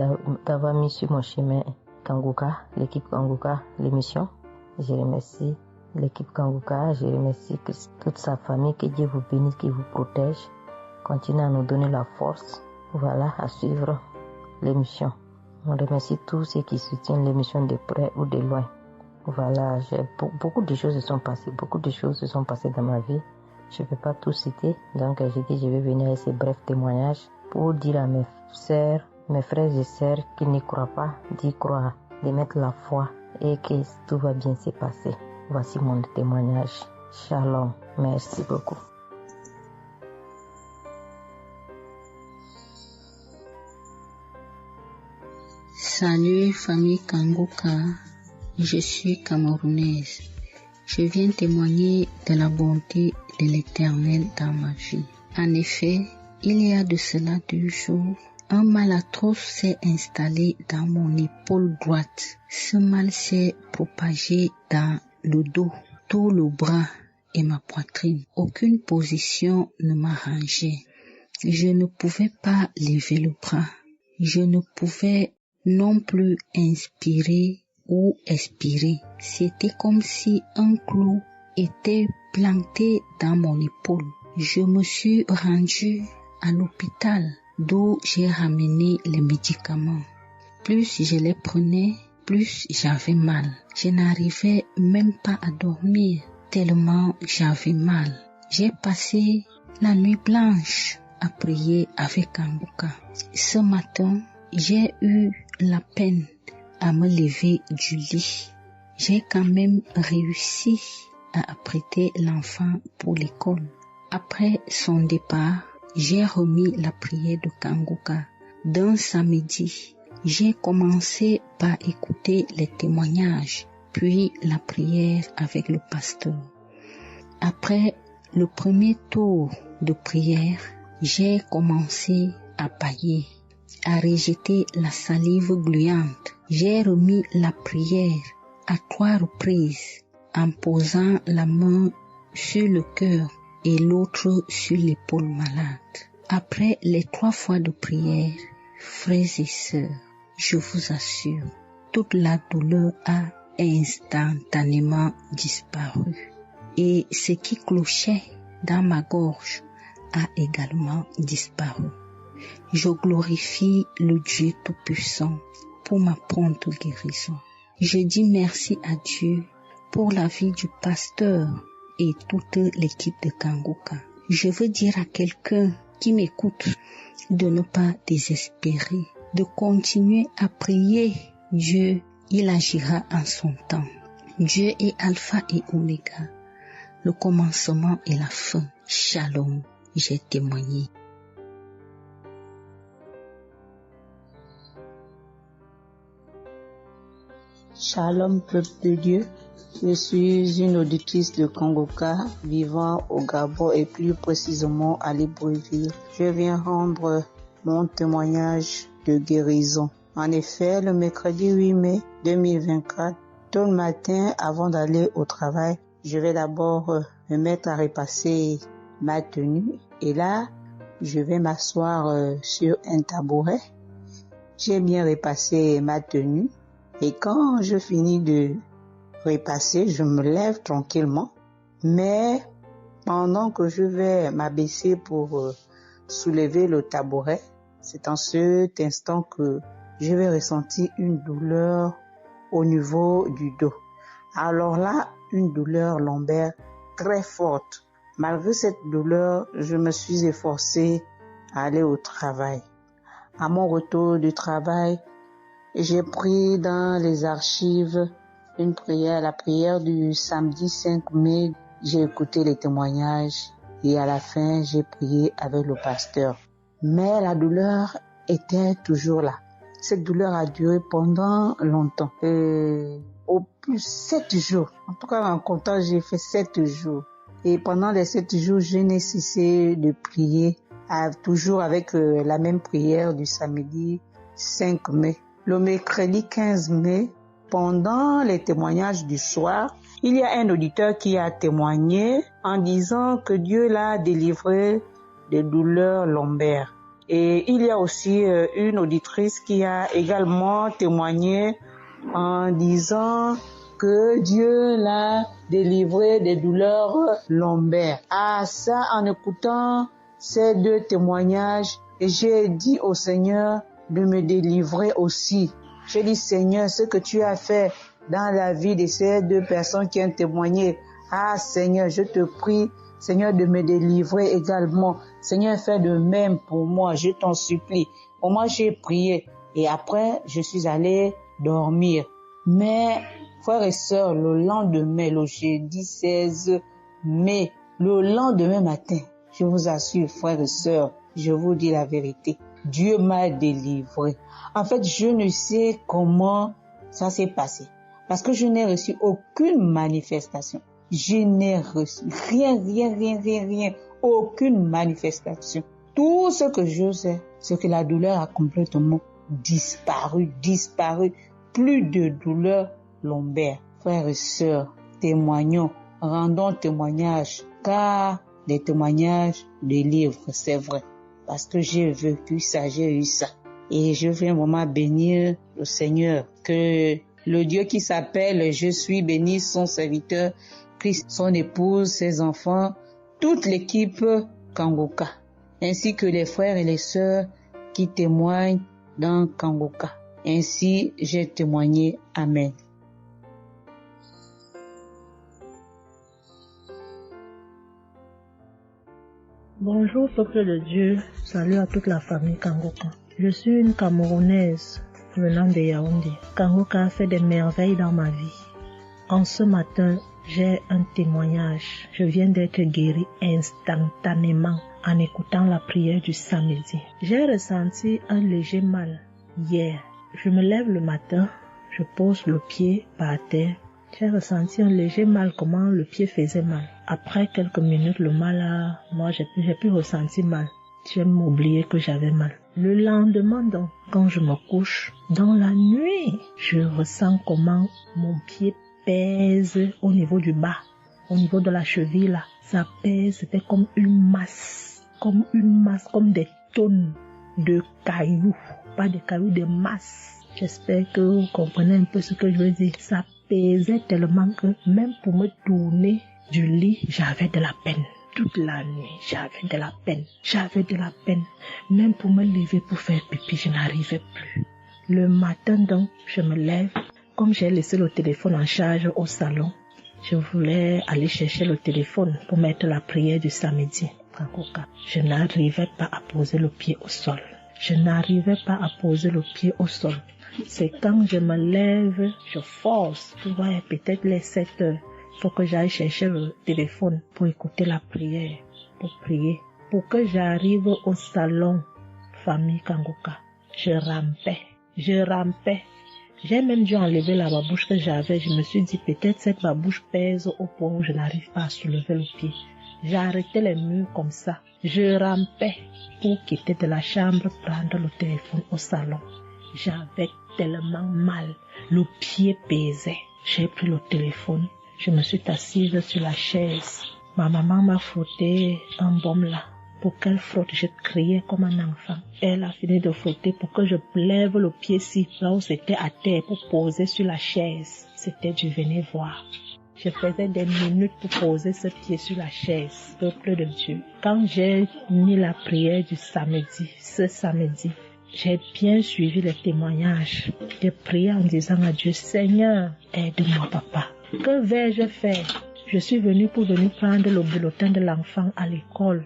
d'avoir mis sur mon chemin Kanguka, l'équipe Kanguka, l'émission. Je remercie l'équipe Kanguka. Je remercie toute sa famille. Que Dieu vous bénisse, qu'il vous protège. Continuez à nous donner la force, voilà, à suivre l'émission. On remercie tous ceux qui soutiennent l'émission de près ou de loin. Voilà, beaucoup de choses se sont passées. Beaucoup de choses se sont passées dans ma vie. Je ne peux pas tout citer. Donc, j'ai dit, je vais venir avec ces brefs témoignages pour dire à mes sœurs, mes frères et sœurs qui n'y croient pas, d'y croire, de mettre la foi et que tout va bien se passer. Voici mon témoignage. Shalom. Merci beaucoup. Salut famille Kanguka, je suis camerounaise. Je viens témoigner de la bonté de l'Éternel dans ma vie. En effet, il y a de cela 2 jours, un mal atroce s'est installé dans mon épaule droite. Ce mal s'est propagé dans le dos, tout le bras et ma poitrine. Aucune position ne m'arrangeait. Je ne pouvais pas lever le bras. Je ne pouvais non plus inspirer ou expirer. C'était comme si un clou était planté dans mon épaule. Je me suis rendue à l'hôpital d'où j'ai ramené les médicaments. Plus je les prenais, plus j'avais mal. Je n'arrivais même pas à dormir tellement j'avais mal. J'ai passé la nuit blanche à prier avec Kanguka. Ce matin, j'ai eu la peine à me lever du lit. J'ai quand même réussi à apprêter l'enfant pour l'école. Après son départ, j'ai remis la prière de Kanguka. D'un samedi, j'ai commencé par écouter les témoignages, puis la prière avec le pasteur. Après le premier tour de prière, j'ai commencé à bâiller, à rejeter la salive gluante. J'ai remis la prière à 3 reprises en posant la main sur le cœur et l'autre sur l'épaule malade. Après les 3 fois de prière, frères et sœurs, je vous assure, toute la douleur a instantanément disparu et ce qui clochait dans ma gorge a également disparu. Je glorifie le Dieu Tout-Puissant pour ma prompte guérison. Je dis merci à Dieu pour la vie du pasteur et toute l'équipe de Kanguka. Je veux dire à quelqu'un qui m'écoute de ne pas désespérer, de continuer à prier. Dieu, il agira en son temps. Dieu est Alpha et Oméga, le commencement et la fin. Shalom, j'ai témoigné. Shalom, peuple de Dieu. Je suis une auditrice de Kanguka vivant au Gabon et plus précisément à Libreville. Je viens rendre mon témoignage de guérison. En effet, le mercredi 8 mai 2024, tôt le matin, avant d'aller au travail, je vais d'abord me mettre à repasser ma tenue et là, je vais m'asseoir sur un tabouret. J'ai bien repassé ma tenue et quand je finis de repasser, je me lève tranquillement. Mais pendant que je vais m'abaisser pour soulever le tabouret, c'est en cet instant que je vais ressentir une douleur au niveau du dos. Alors là, une douleur lombaire très forte. Malgré cette douleur, je me suis efforcée à aller au travail. À mon retour du travail, j'ai pris dans les archives une prière, la prière du samedi 5 mai. J'ai écouté les témoignages et à la fin, j'ai prié avec le pasteur. Mais la douleur était toujours là. Cette douleur a duré pendant longtemps. Au plus 7 jours. En tout cas, en comptant, j'ai fait 7 jours. Et pendant les 7 jours, je n'ai cessé de prier, toujours avec la même prière du samedi 5 mai. Le mercredi 15 mai, pendant les témoignages du soir, il y a un auditeur qui a témoigné en disant que Dieu l'a délivré des douleurs lombaires. Et il y a aussi une auditrice qui a également témoigné en disant que Dieu l'a délivré des douleurs lombaires. À ça, en écoutant ces deux témoignages, j'ai dit au Seigneur de me délivrer aussi. J'ai dit, Seigneur, ce que tu as fait dans la vie de ces deux personnes qui ont témoigné, Seigneur, je te prie, Seigneur, de me délivrer également. Seigneur, fais de même pour moi, je t'en supplie. Pour moi, j'ai prié et après, je suis allé dormir. Mais, frères et sœurs, le lendemain, le jeudi 16 mai, le lendemain matin, je vous assure, frères et sœurs, je vous dis la vérité, Dieu m'a délivré. En fait, je ne sais comment ça s'est passé parce que je n'ai reçu aucune manifestation. Je n'ai reçu rien, aucune manifestation. Tout ce que je sais, c'est que la douleur a complètement disparu. Plus de douleur lombaire. Frères et sœurs, témoignons, rendons témoignage, car les témoignages délivrent, c'est vrai. Parce que j'ai vécu ça, j'ai eu ça. Et je viens vraiment bénir le Seigneur, que le Dieu qui s'appelle Je suis béni, son serviteur, Christ, son épouse, ses enfants, toute l'équipe Kangoka, ainsi que les frères et les sœurs qui témoignent dans Kangoka. Ainsi, j'ai témoigné. Amen. Bonjour peuple de Dieu, salut à toute la famille Kangoka. Je suis une Camerounaise venant de Yaoundé. Kangoka a fait des merveilles dans ma vie. En ce matin, j'ai un témoignage. Je viens d'être guérie instantanément en écoutant la prière du samedi. J'ai ressenti un léger mal hier. Je me lève le matin, je pose le pied par terre. J'ai ressenti un léger mal, comment le pied faisait mal. Après quelques minutes, le mal j'ai pu ressentir mal. J'ai même oublié que j'avais mal. Le lendemain donc, quand je me couche, dans la nuit, je ressens comment mon pied pèse au niveau du bas, au niveau de la cheville là. Ça pèse, c'était comme une masse, comme des tonnes de cailloux. Pas des cailloux, des masses. J'espère que vous comprenez un peu ce que je veux dire. Ça pesait tellement que même pour me tourner du lit, j'avais de la peine. Toute la nuit, j'avais de la peine. Même pour me lever pour faire pipi, je n'arrivais plus. Le matin donc, je me lève. Comme j'ai laissé le téléphone en charge au salon, je voulais aller chercher le téléphone pour mettre la prière du samedi. Je n'arrivais pas à poser le pied au sol. C'est quand je me lève, je force. Ouais, peut-être les 7 heures. Il faut que j'aille chercher le téléphone pour écouter la prière, pour prier. Pour que j'arrive au salon, famille Kangoka, je rampais. J'ai même dû enlever la babouche que j'avais. Je me suis dit, peut-être cette babouche pèse au point où je n'arrive pas à soulever le pied. J'ai arrêté les murs comme ça. Je rampais pour quitter de la chambre, prendre le téléphone au salon. J'avais tellement mal. Le pied pesait. J'ai pris le téléphone. Je me suis assise sur la chaise. Ma maman m'a frotté un baume là. Pour qu'elle frotte, je criais comme un enfant. Elle a fini de frotter pour que je lève le pied-ci, là où c'était à terre, pour poser sur la chaise. C'était du venez voir. Je faisais des minutes pour poser ce pied sur la chaise, peuple de Dieu. Quand j'ai mis la prière du samedi, ce samedi, j'ai bien suivi les témoignages. J'ai prié en disant à Dieu, Seigneur, aide-moi papa. Que vais-je faire? Je suis venue pour prendre le bulletin de l'enfant à l'école.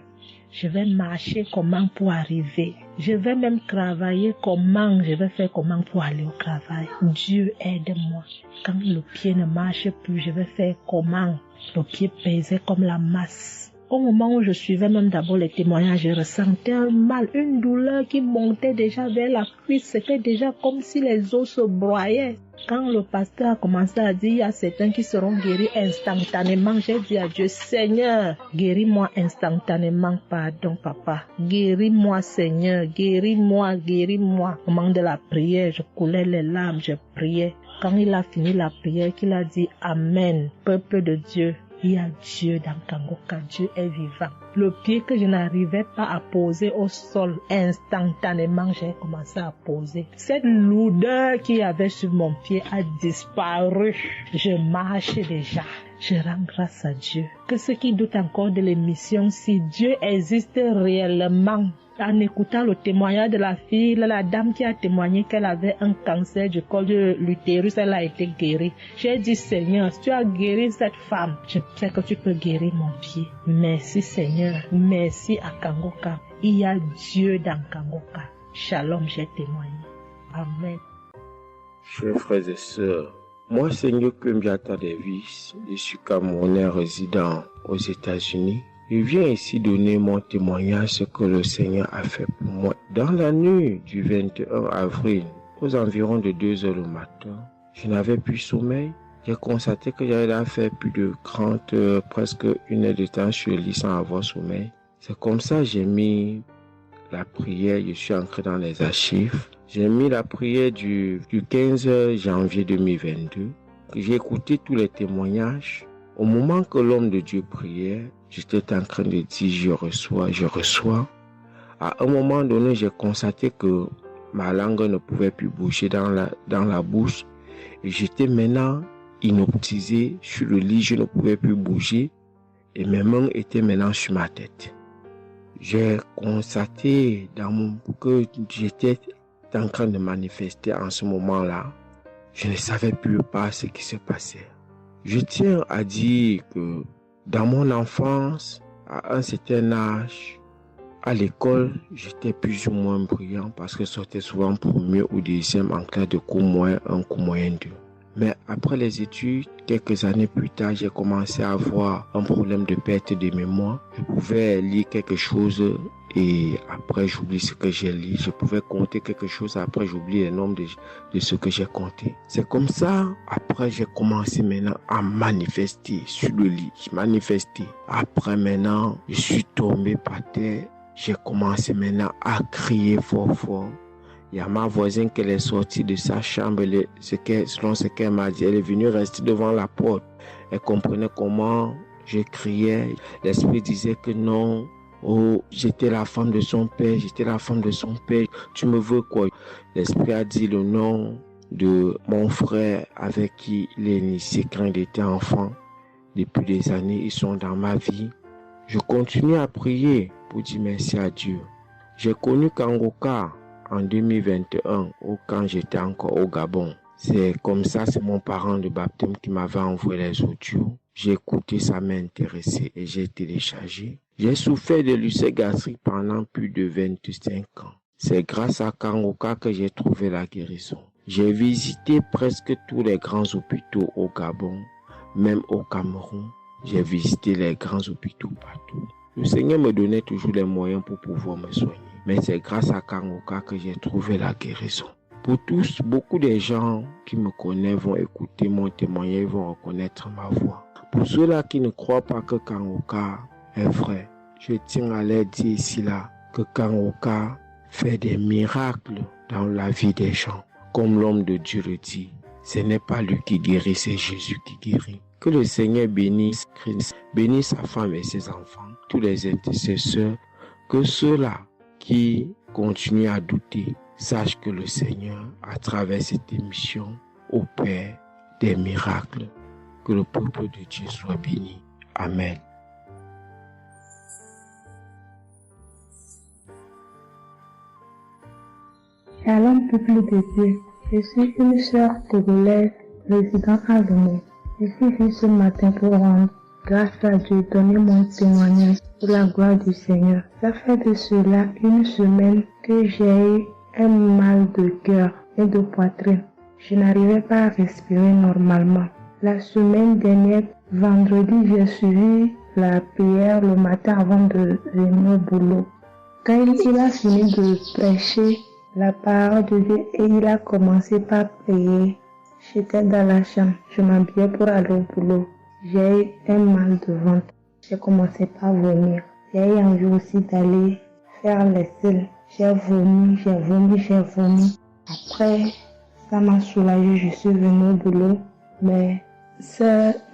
Je vais marcher comment pour arriver. Je vais même travailler comment. Je vais faire comment pour aller au travail. Dieu aide-moi. Quand le pied ne marche plus, je vais faire comment? Le pied pesait comme la masse. Au moment où je suivais même d'abord les témoignages, je ressentais un mal, une douleur qui montait déjà vers la cuisse. C'était déjà comme si les os se broyaient. Quand le pasteur a commencé à dire, il y a certains qui seront guéris instantanément, j'ai dit à Dieu, Seigneur, guéris-moi instantanément, pardon papa. Guéris-moi Seigneur, guéris-moi. Au moment de la prière, je coulais les larmes, je priais. Quand il a fini la prière, qu'il a dit Amen, peuple de Dieu, Il y a Dieu dans Kangoka, Dieu est vivant. Le pied que je n'arrivais pas à poser au sol, instantanément, j'ai commencé à poser. Cette lourdeur qu'il y avait sur mon pied a disparu. Je marche déjà. Je rends grâce à Dieu. Que ceux qui doutent encore de l'émission, si Dieu existe réellement, en écoutant le témoignage de la fille, la dame qui a témoigné qu'elle avait un cancer du col de l'utérus, elle a été guérie. J'ai dit, Seigneur, si tu as guéri cette femme, je sais que tu peux guérir mon pied. Merci Seigneur, merci à Kangoka. Il y a Dieu dans Kangoka. Shalom, j'ai témoigné. Amen. Chers frères et sœurs, moi, Seigneur Kumbiata Davis, je suis Camerounais résident aux États-Unis. Je viens ici donner mon témoignage ce que le Seigneur a fait pour moi. Dans la nuit du 21 avril, aux environs de 2 heures le matin, je n'avais plus sommeil. J'ai constaté que j'avais fait plus de 30 heures, presque 1 heure de temps sur le lit sans avoir sommeil. C'est comme ça que j'ai mis la prière, je suis entré dans les archives. J'ai mis la prière du 15 janvier 2022. J'ai écouté tous les témoignages. Au moment que l'homme de Dieu priait, j'étais en train de dire je reçois. À un moment donné, j'ai constaté que ma langue ne pouvait plus bouger dans la bouche. Et j'étais maintenant inoptisé sur le lit, je ne pouvais plus bouger. Et mes mains étaient maintenant sur ma tête. J'ai constaté que j'étais en train de manifester en ce moment-là. Je ne savais plus pas ce qui se passait. Je tiens à dire que dans mon enfance, à un certain âge, à l'école, j'étais plus ou moins brillant parce que je sortais souvent premier ou deuxième en classe de cours moyen 1, cours moyen 2. Mais après les études, quelques années plus tard, j'ai commencé à avoir un problème de perte de mémoire. Je pouvais lire quelque chose et après j'oublie ce que j'ai lu. Je pouvais compter quelque chose, après j'oublie le nombre de ce que j'ai compté. C'est comme ça, après j'ai commencé maintenant à manifester sur le lit. Je manifestais. Après maintenant, je suis tombé par terre. J'ai commencé maintenant à crier fort fort. Il y a ma voisine qui est sortie de sa chambre, selon ce qu'elle m'a dit, elle est venue rester devant la porte. Elle comprenait comment je criais. L'esprit disait que non, oh, j'étais la femme de son père, tu me veux quoi? L'esprit a dit le nom de mon frère avec qui il est initié quand il était enfant. Depuis des années, ils sont dans ma vie. Je continue à prier pour dire merci à Dieu. J'ai connu Kangoka en 2021, quand j'étais encore au Gabon. C'est comme ça, c'est mon parent de baptême qui m'avait envoyé les audios. J'ai écouté, ça m'a intéressé et j'ai téléchargé. J'ai souffert de l'ulcère gastrique pendant plus de 25 ans. C'est grâce à Kangoka que j'ai trouvé la guérison. J'ai visité presque tous les grands hôpitaux au Gabon, même au Cameroun. J'ai visité les grands hôpitaux partout. Le Seigneur me donnait toujours les moyens pour pouvoir me soigner. Mais c'est grâce à Kangoka que j'ai trouvé la guérison. Pour tous, beaucoup de gens qui me connaissent vont écouter mon témoignage, vont reconnaître ma voix. Pour ceux-là qui ne croient pas que Kangoka est vrai, je tiens à leur dire ici là que Kangoka fait des miracles dans la vie des gens. Comme l'homme de Dieu le dit, ce n'est pas lui qui guérit, c'est Jésus qui guérit. Que le Seigneur bénisse Christ, bénisse sa femme et ses enfants, tous les intercesseurs, que ceux-là qui continuent à douter sachent que le Seigneur, à travers cette émission, opère des miracles. Que le peuple de Dieu soit béni. Amen. Shalom, peuple de Dieu. Je suis une sœur togolaise résidant à Lomé. Je suis venue ce matin pour rendre grâce à Dieu, donner mon témoignage pour la gloire du Seigneur. Ça fait de cela une semaine que j'ai eu un mal de cœur et de poitrine. Je n'arrivais pas à respirer normalement. La semaine dernière, vendredi, j'ai suivi la prière le matin avant de venir au boulot. Quand il a fini de prêcher la parole de Dieu et il a commencé par prier, j'étais dans la chambre, je m'habillais pour aller au boulot. J'ai eu un mal de ventre. J'ai commencé par vomir. J'ai eu envie aussi d'aller faire les selles. J'ai vomi. Après, ça m'a soulagé, je suis venue au boulot. Mais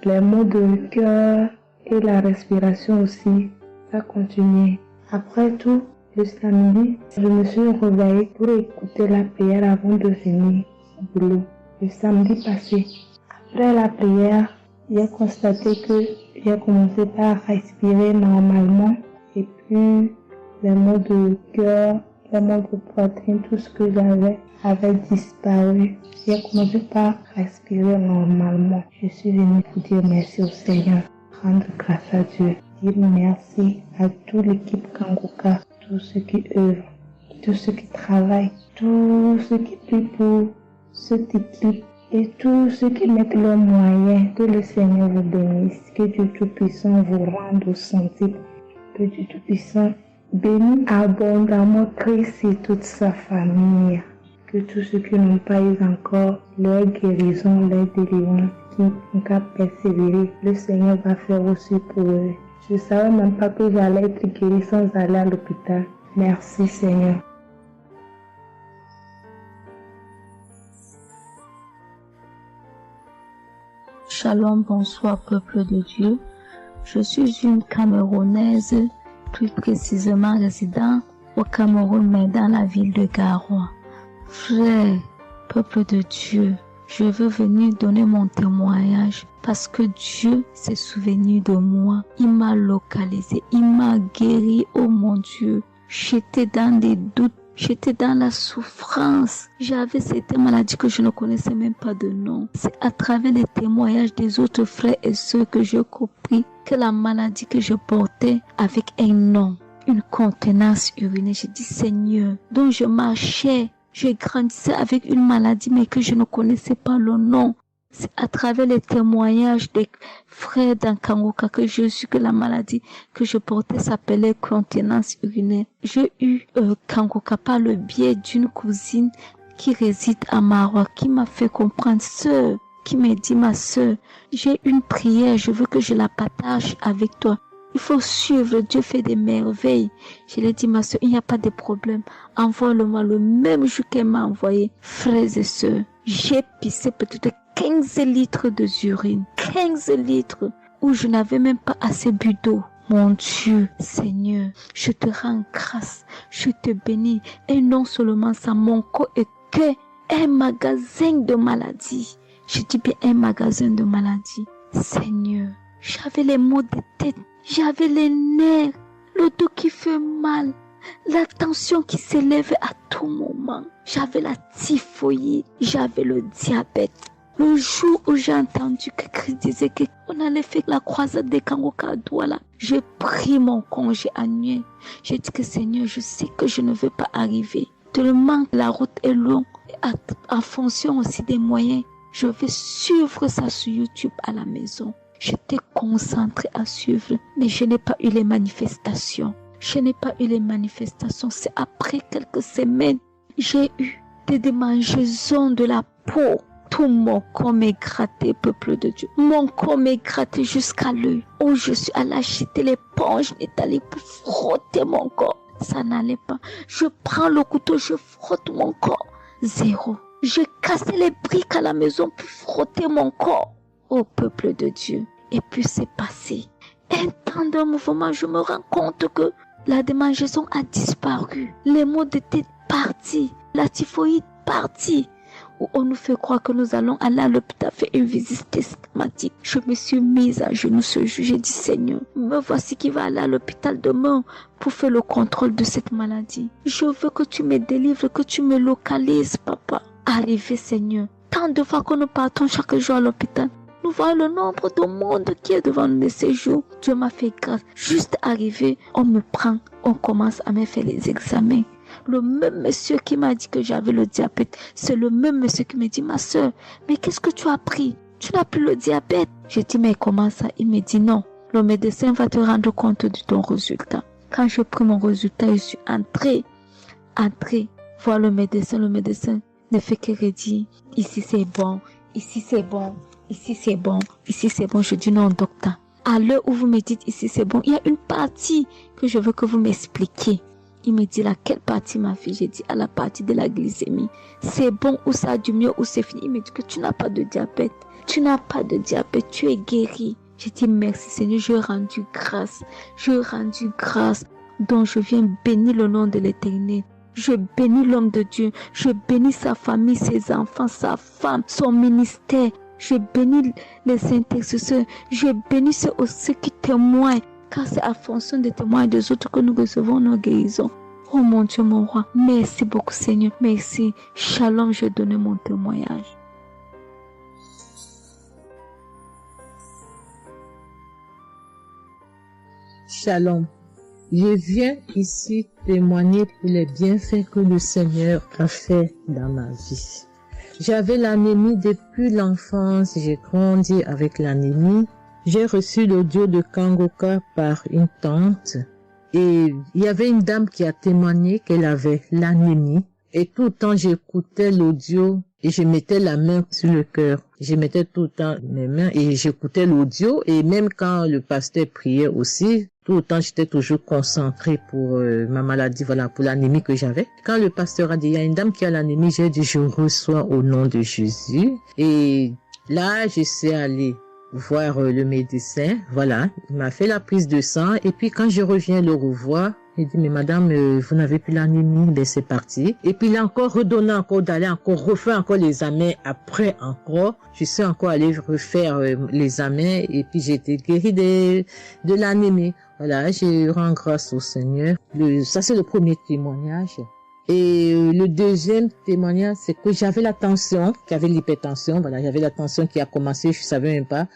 les maux de cœur et la respiration aussi, ça continuait. Après tout, le samedi, je me suis réveillée pour écouter la prière avant de venir au boulot. Le samedi passé, après la prière, j'ai constaté que j'ai commencé par respirer normalement et puis les maux de cœur, les maux de poitrine, tout ce que j'avais avait disparu. J'ai commencé par respirer normalement. Je suis venue pour dire merci au Seigneur, rendre grâce à Dieu, dire merci à toute l'équipe Kanguka, tous ceux qui œuvrent, tous ceux qui travaillent, tous ceux qui prient pour cette équipe et tous ceux qui mettent leurs moyens. Que le Seigneur vous bénisse, que Dieu Tout-Puissant vous rende au santé, que Dieu Tout-Puissant bénisse abondamment Christ et toute sa famille. Que tous ceux qui n'ont pas eu encore leur guérison, leur délivrance, qui n'ont qu'à persévérer, le Seigneur va faire aussi pour eux. Je ne savais même pas que j'allais être guérie sans aller à l'hôpital. Merci Seigneur. Shalom, bonsoir peuple de Dieu. Je suis une Camerounaise, plus précisément résident au Cameroun, mais dans la ville de Garoua. Frère, peuple de Dieu, je veux venir donner mon témoignage parce que Dieu s'est souvenu de moi. Il m'a localisé, il m'a guéri, oh mon Dieu. J'étais dans des doutes, j'étais dans la souffrance. J'avais cette maladie que je ne connaissais même pas de nom. C'est à travers les témoignages des autres frères et sœurs que j'ai compris que la maladie que je portais avec un nom, une contenance urinaire. J'ai dit Seigneur, dont je marchais, je grandissais avec une maladie mais que je ne connaissais pas le nom. C'est à travers les témoignages des frères dans Kanguka que je suis que la maladie que je portais s'appelait continence urinaire. J'ai eu Kanguka par le biais d'une cousine qui réside à Maroc, qui m'a fait comprendre, sœur, qui m'a dit ma sœur, j'ai une prière, je veux que je la partage avec toi. Il faut suivre, Dieu fait des merveilles. Je lui ai dit, ma soeur, il n'y a pas de problème. Envoie-le-moi le même jour qu'elle m'a envoyé. Frères et sœurs, j'ai pissé peut-être 15 litres d'urine. 15 litres où je n'avais même pas assez bu d'eau. Mon Dieu, Seigneur, je te rends grâce. Je te bénis. Et non seulement ça, mon corps est que un magasin de maladies. Je dis bien un magasin de maladies. Seigneur, j'avais les maux de tête. J'avais les nerfs, le dos qui fait mal, la tension qui s'élève à tout moment. J'avais la typhoïde, j'avais le diabète. Le jour où j'ai entendu que Christ disait qu'on allait faire la croisade des Kanguka à Douala, j'ai pris mon congé annuel. J'ai dit que Seigneur, je sais que je ne veux pas arriver. Tellement la route est longue, en fonction aussi des moyens. Je vais suivre ça sur YouTube à la maison. J'étais concentrée à suivre, mais je n'ai pas eu les manifestations. C'est après quelques semaines, j'ai eu des démangeaisons de la peau. Tout mon corps m'est gratté, peuple de Dieu. Mon corps m'est gratté jusqu'à l'œil. Oh, je suis allée acheter l'éponge, nettoyer pour frotter mon corps. Ça n'allait pas. Je prends le couteau, je frotte mon corps. Zéro. J'ai cassé les briques à la maison pour frotter mon corps. Au peuple de Dieu. Et puis c'est passé. Un temps de mouvement, je me rends compte que la démangeaison a disparu. Les maux de tête partis. La typhoïde partie. Où on nous fait croire que nous allons aller à l'hôpital faire une visite systématique. Je me suis mise à genoux ce jour. J'ai dit Seigneur, me voici qui va aller à l'hôpital demain pour faire le contrôle de cette maladie. Je veux que tu me délivres, que tu me localises, papa. Arrivé Seigneur. Tant de fois que nous partons chaque jour à l'hôpital. Nous voyons le nombre de monde qui est devant nous de ces jours. Dieu m'a fait grâce. Juste arrivé, on me prend, on commence à me faire les examens. Le même monsieur qui m'a dit que j'avais le diabète, c'est le même monsieur qui me dit, ma soeur, mais qu'est-ce que tu as pris? Tu n'as plus le diabète. J'ai dit, mais comment ça? Il me dit, non, le médecin va te rendre compte de ton résultat. Quand j'ai pris mon résultat, je suis entrée, voir le médecin ne fait que redire, ici c'est bon, ici c'est bon. Ici c'est bon, ici c'est bon. Je dis non, docteur. À l'heure où vous me dites ici c'est bon, il y a une partie que je veux que vous m'expliquiez. Il me dit laquelle partie, ma fille? J'ai dit à la partie de la glycémie. C'est bon ou ça a du mieux ou c'est fini? Il me dit que tu n'as pas de diabète. Tu n'as pas de diabète, tu es guéri. Je dis merci Seigneur, je rendu grâce. Donc je viens bénir le nom de l'Éternel. Je bénis l'homme de Dieu. Je bénis sa famille, ses enfants, sa femme, son ministère. Je bénis les intercesseurs. Je bénis ceux qui témoignent. Car c'est à fonction des témoignages des autres que nous recevons nos guérisons. Oh mon Dieu, mon roi. Merci beaucoup Seigneur. Merci. Shalom, je donne mon témoignage. Shalom. Je viens ici témoigner pour les bienfaits que le Seigneur a fait dans ma vie. J'avais l'anémie depuis l'enfance, j'ai grandi avec l'anémie. J'ai reçu l'audio de Kangoka par une tante et il y avait une dame qui a témoigné qu'elle avait l'anémie et tout le temps j'écoutais l'audio et je mettais la main sur le cœur. Je mettais tout le temps mes mains et j'écoutais l'audio et même quand le pasteur priait aussi, tout le temps j'étais toujours concentrée pour ma maladie, voilà, pour l'anémie que j'avais. Quand le pasteur a dit, il y a une dame qui a l'anémie, j'ai dit, je reçois au nom de Jésus. Et là, je suis allée voir le médecin, voilà, il m'a fait la prise de sang et puis quand je reviens le revoir, il dit mais madame vous n'avez plus l'anémie, ben c'est parti. Et puis il a encore redonné encore d'aller encore refaire encore les examens après encore, je suis encore allée refaire les examens et puis j'ai été guérie de l'anémie. Voilà, je rends grâce au Seigneur. Ça c'est le premier témoignage. Et le deuxième témoignage, c'est que j'avais la tension, j'avais l'hypertension, voilà, j'avais la tension qui a commencé, je savais même pas,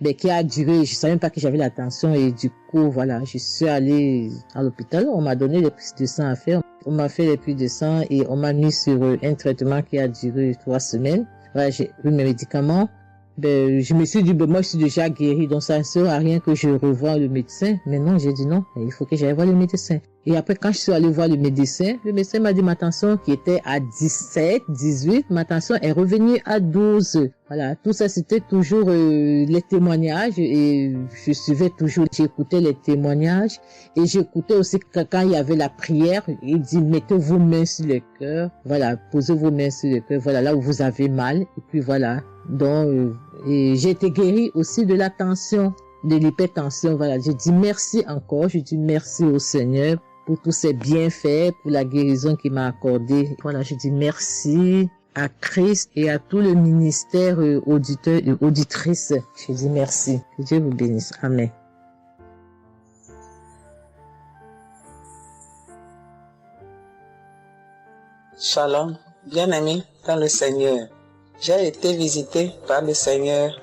mais qui a duré, je savais même pas que j'avais la tension et du coup, voilà, je suis allée à l'hôpital, on m'a donné les prises de sang à faire, on m'a fait les prises de sang et on m'a mis sur un traitement qui a duré 3 semaines. Voilà, j'ai pris mes médicaments. Ben, je me suis dit, ben, moi, je suis déjà guérie, donc ça ne sert à rien que je revoie le médecin. Mais non, j'ai dit non, il faut que j'aille voir le médecin. Et après, quand je suis allée voir le médecin m'a dit ma tension qui était à 17, 18, ma tension est revenue à 12. Voilà, tout ça, c'était toujours les témoignages et je suivais toujours, j'écoutais les témoignages et j'écoutais aussi quand il y avait la prière, il dit, mettez vos mains sur le cœur, voilà, posez vos mains sur le cœur, voilà, là où vous avez mal, et puis voilà. Donc, et j'ai été guérie aussi de la tension, de l'hypertension, voilà. Je dis merci encore, je dis merci au Seigneur pour tous ses bienfaits, pour la guérison qu'il m'a accordée. Voilà, je dis merci à Christ et à tout le ministère auditeur et auditrice. Je dis merci. Que Dieu vous bénisse. Amen. Shalom, bien-aimé dans le Seigneur. J'ai été visité par le Seigneur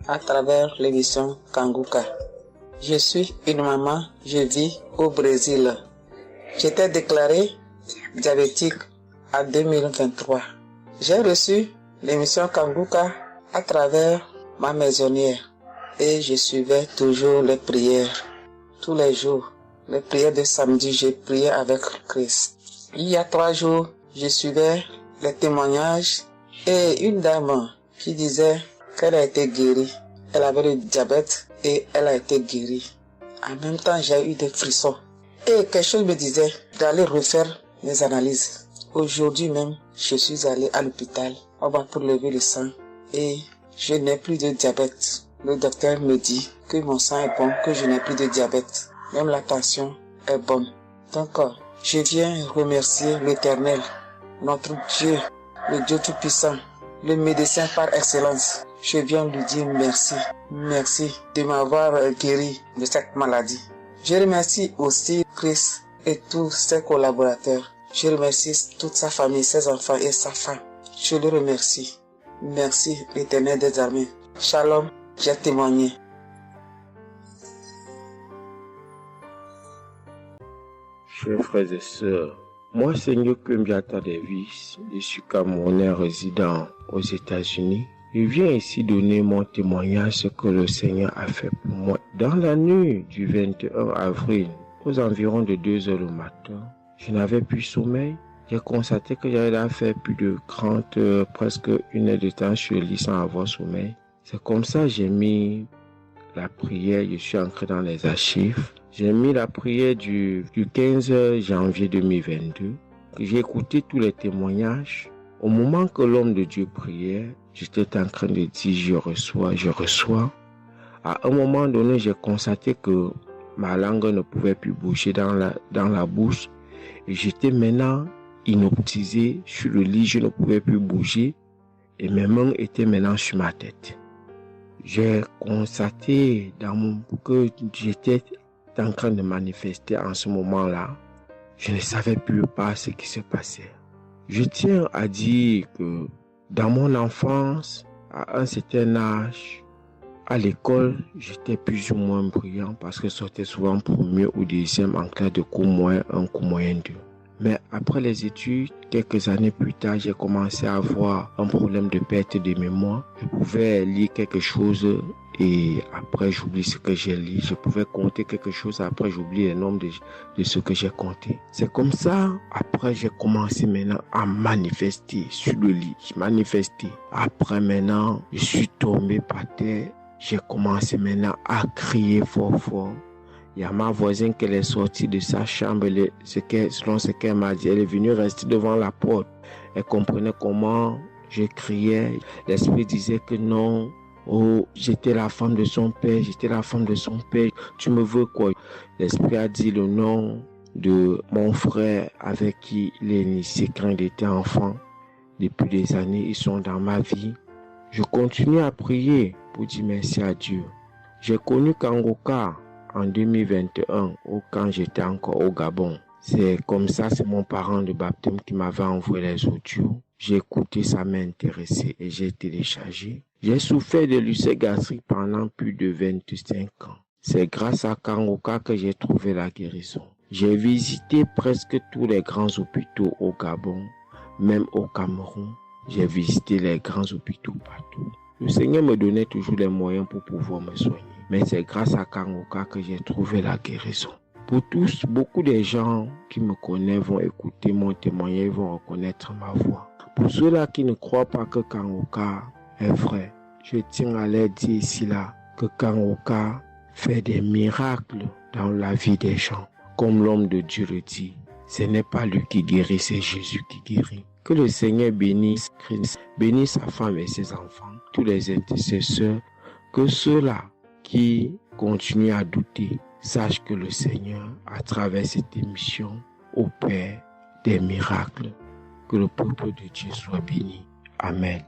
à travers l'émission Kanguka. Je suis une maman, je vis au Brésil. J'étais déclarée diabétique en 2023. J'ai reçu l'émission Kanguka à travers ma maisonnière et je suivais toujours les prières. Tous les jours, les prières de samedi, j'ai prié avec Christ. Il y a 3 jours, je suivais les témoignages et une dame qui disait qu'elle a été guérie. Elle avait le diabète et elle a été guérie. En même temps, j'ai eu des frissons. Et quelque chose me disait d'aller refaire mes analyses. Aujourd'hui même, je suis allé à l'hôpital. On va pour lever le sang et je n'ai plus de diabète. Le docteur me dit que mon sang est bon, que je n'ai plus de diabète. Même la tension est bonne. Donc, je viens remercier l'Éternel, notre Dieu, le Dieu Tout-Puissant, le médecin par excellence. Je viens lui dire merci. Merci de m'avoir guéri de cette maladie. Je remercie aussi Christ et tous ses collaborateurs. Je remercie toute sa famille, ses enfants et sa femme. Je le remercie. Merci l'Éternel des armées. Shalom, j'ai témoigné. Chers frères et sœurs, moi, Seigneur Kumbiata Davis, je suis Camerounais résident aux États-Unis. Je viens ici donner mon témoignage ce que le Seigneur a fait pour moi. Dans la nuit du 21 avril, aux environs de 2 heures le matin, je n'avais plus sommeil. J'ai constaté que j'avais fait plus de 30 heures, presque 1 heure de temps sur le lit sans avoir sommeil. C'est comme ça que j'ai mis la prière, je suis entré dans les archives. J'ai mis la prière du 15 janvier 2022. J'ai écouté tous les témoignages. Au moment que l'homme de Dieu priait, j'étais en train de dire je reçois. À un moment donné, j'ai constaté que ma langue ne pouvait plus bouger dans la bouche. Et j'étais maintenant inoptisé sur le lit, je ne pouvais plus bouger. Et mes mains étaient maintenant sur ma tête. J'ai constaté que j'étais en train de manifester en ce moment-là. Je ne savais plus pas ce qui se passait. Je tiens à dire que dans mon enfance, à un certain âge, à l'école, j'étais plus ou moins brillant parce que je sortais souvent premier ou deuxième en classe de cours moyen 1, cours moyen 2. Mais après les études, quelques années plus tard, j'ai commencé à avoir un problème de perte de mémoire. Je pouvais lire quelque chose et après j'oublie ce que j'ai lu. Je pouvais compter quelque chose, après j'oublie le nombre de ce que j'ai compté. C'est comme ça, après j'ai commencé maintenant à manifester sur le lit. Je manifestais. Après maintenant, je suis tombé par terre. J'ai commencé maintenant à crier fort fort. Il y a ma voisine qui est sortie de sa chambre, selon ce qu'elle m'a dit, elle est venue rester devant la porte. Elle comprenait comment je criais. L'esprit disait que non, oh, j'étais la femme de son père, tu me veux quoi? L'esprit a dit le nom de mon frère avec qui il est initié quand il était enfant. Depuis des années, ils sont dans ma vie. Je continue à prier pour dire merci à Dieu. J'ai connu Kangoka en 2021, quand j'étais encore au Gabon. C'est comme ça, c'est mon parent de baptême qui m'avait envoyé les audios. J'ai écouté, ça m'a intéressé et j'ai téléchargé. J'ai souffert de l'ulcère gastrique pendant plus de 25 ans. C'est grâce à Kangoka que j'ai trouvé la guérison. J'ai visité presque tous les grands hôpitaux au Gabon, même au Cameroun. J'ai visité les grands hôpitaux partout. Le Seigneur me donnait toujours les moyens pour pouvoir me soigner. Mais c'est grâce à Kangoka que j'ai trouvé la guérison. Pour tous, beaucoup de gens qui me connaissent vont écouter mon témoignage, vont reconnaître ma voix. Pour ceux-là qui ne croient pas que Kangoka est vrai, je tiens à leur dire ici là que Kangoka fait des miracles dans la vie des gens. Comme l'homme de Dieu le dit, ce n'est pas lui qui guérit, c'est Jésus qui guérit. Que le Seigneur bénisse Christ, bénisse sa femme et ses enfants, tous les intercesseurs, que ceux-là qui continuent à douter sachent que le Seigneur, à travers cette émission, opère des miracles. Que le peuple de Dieu soit béni. Amen.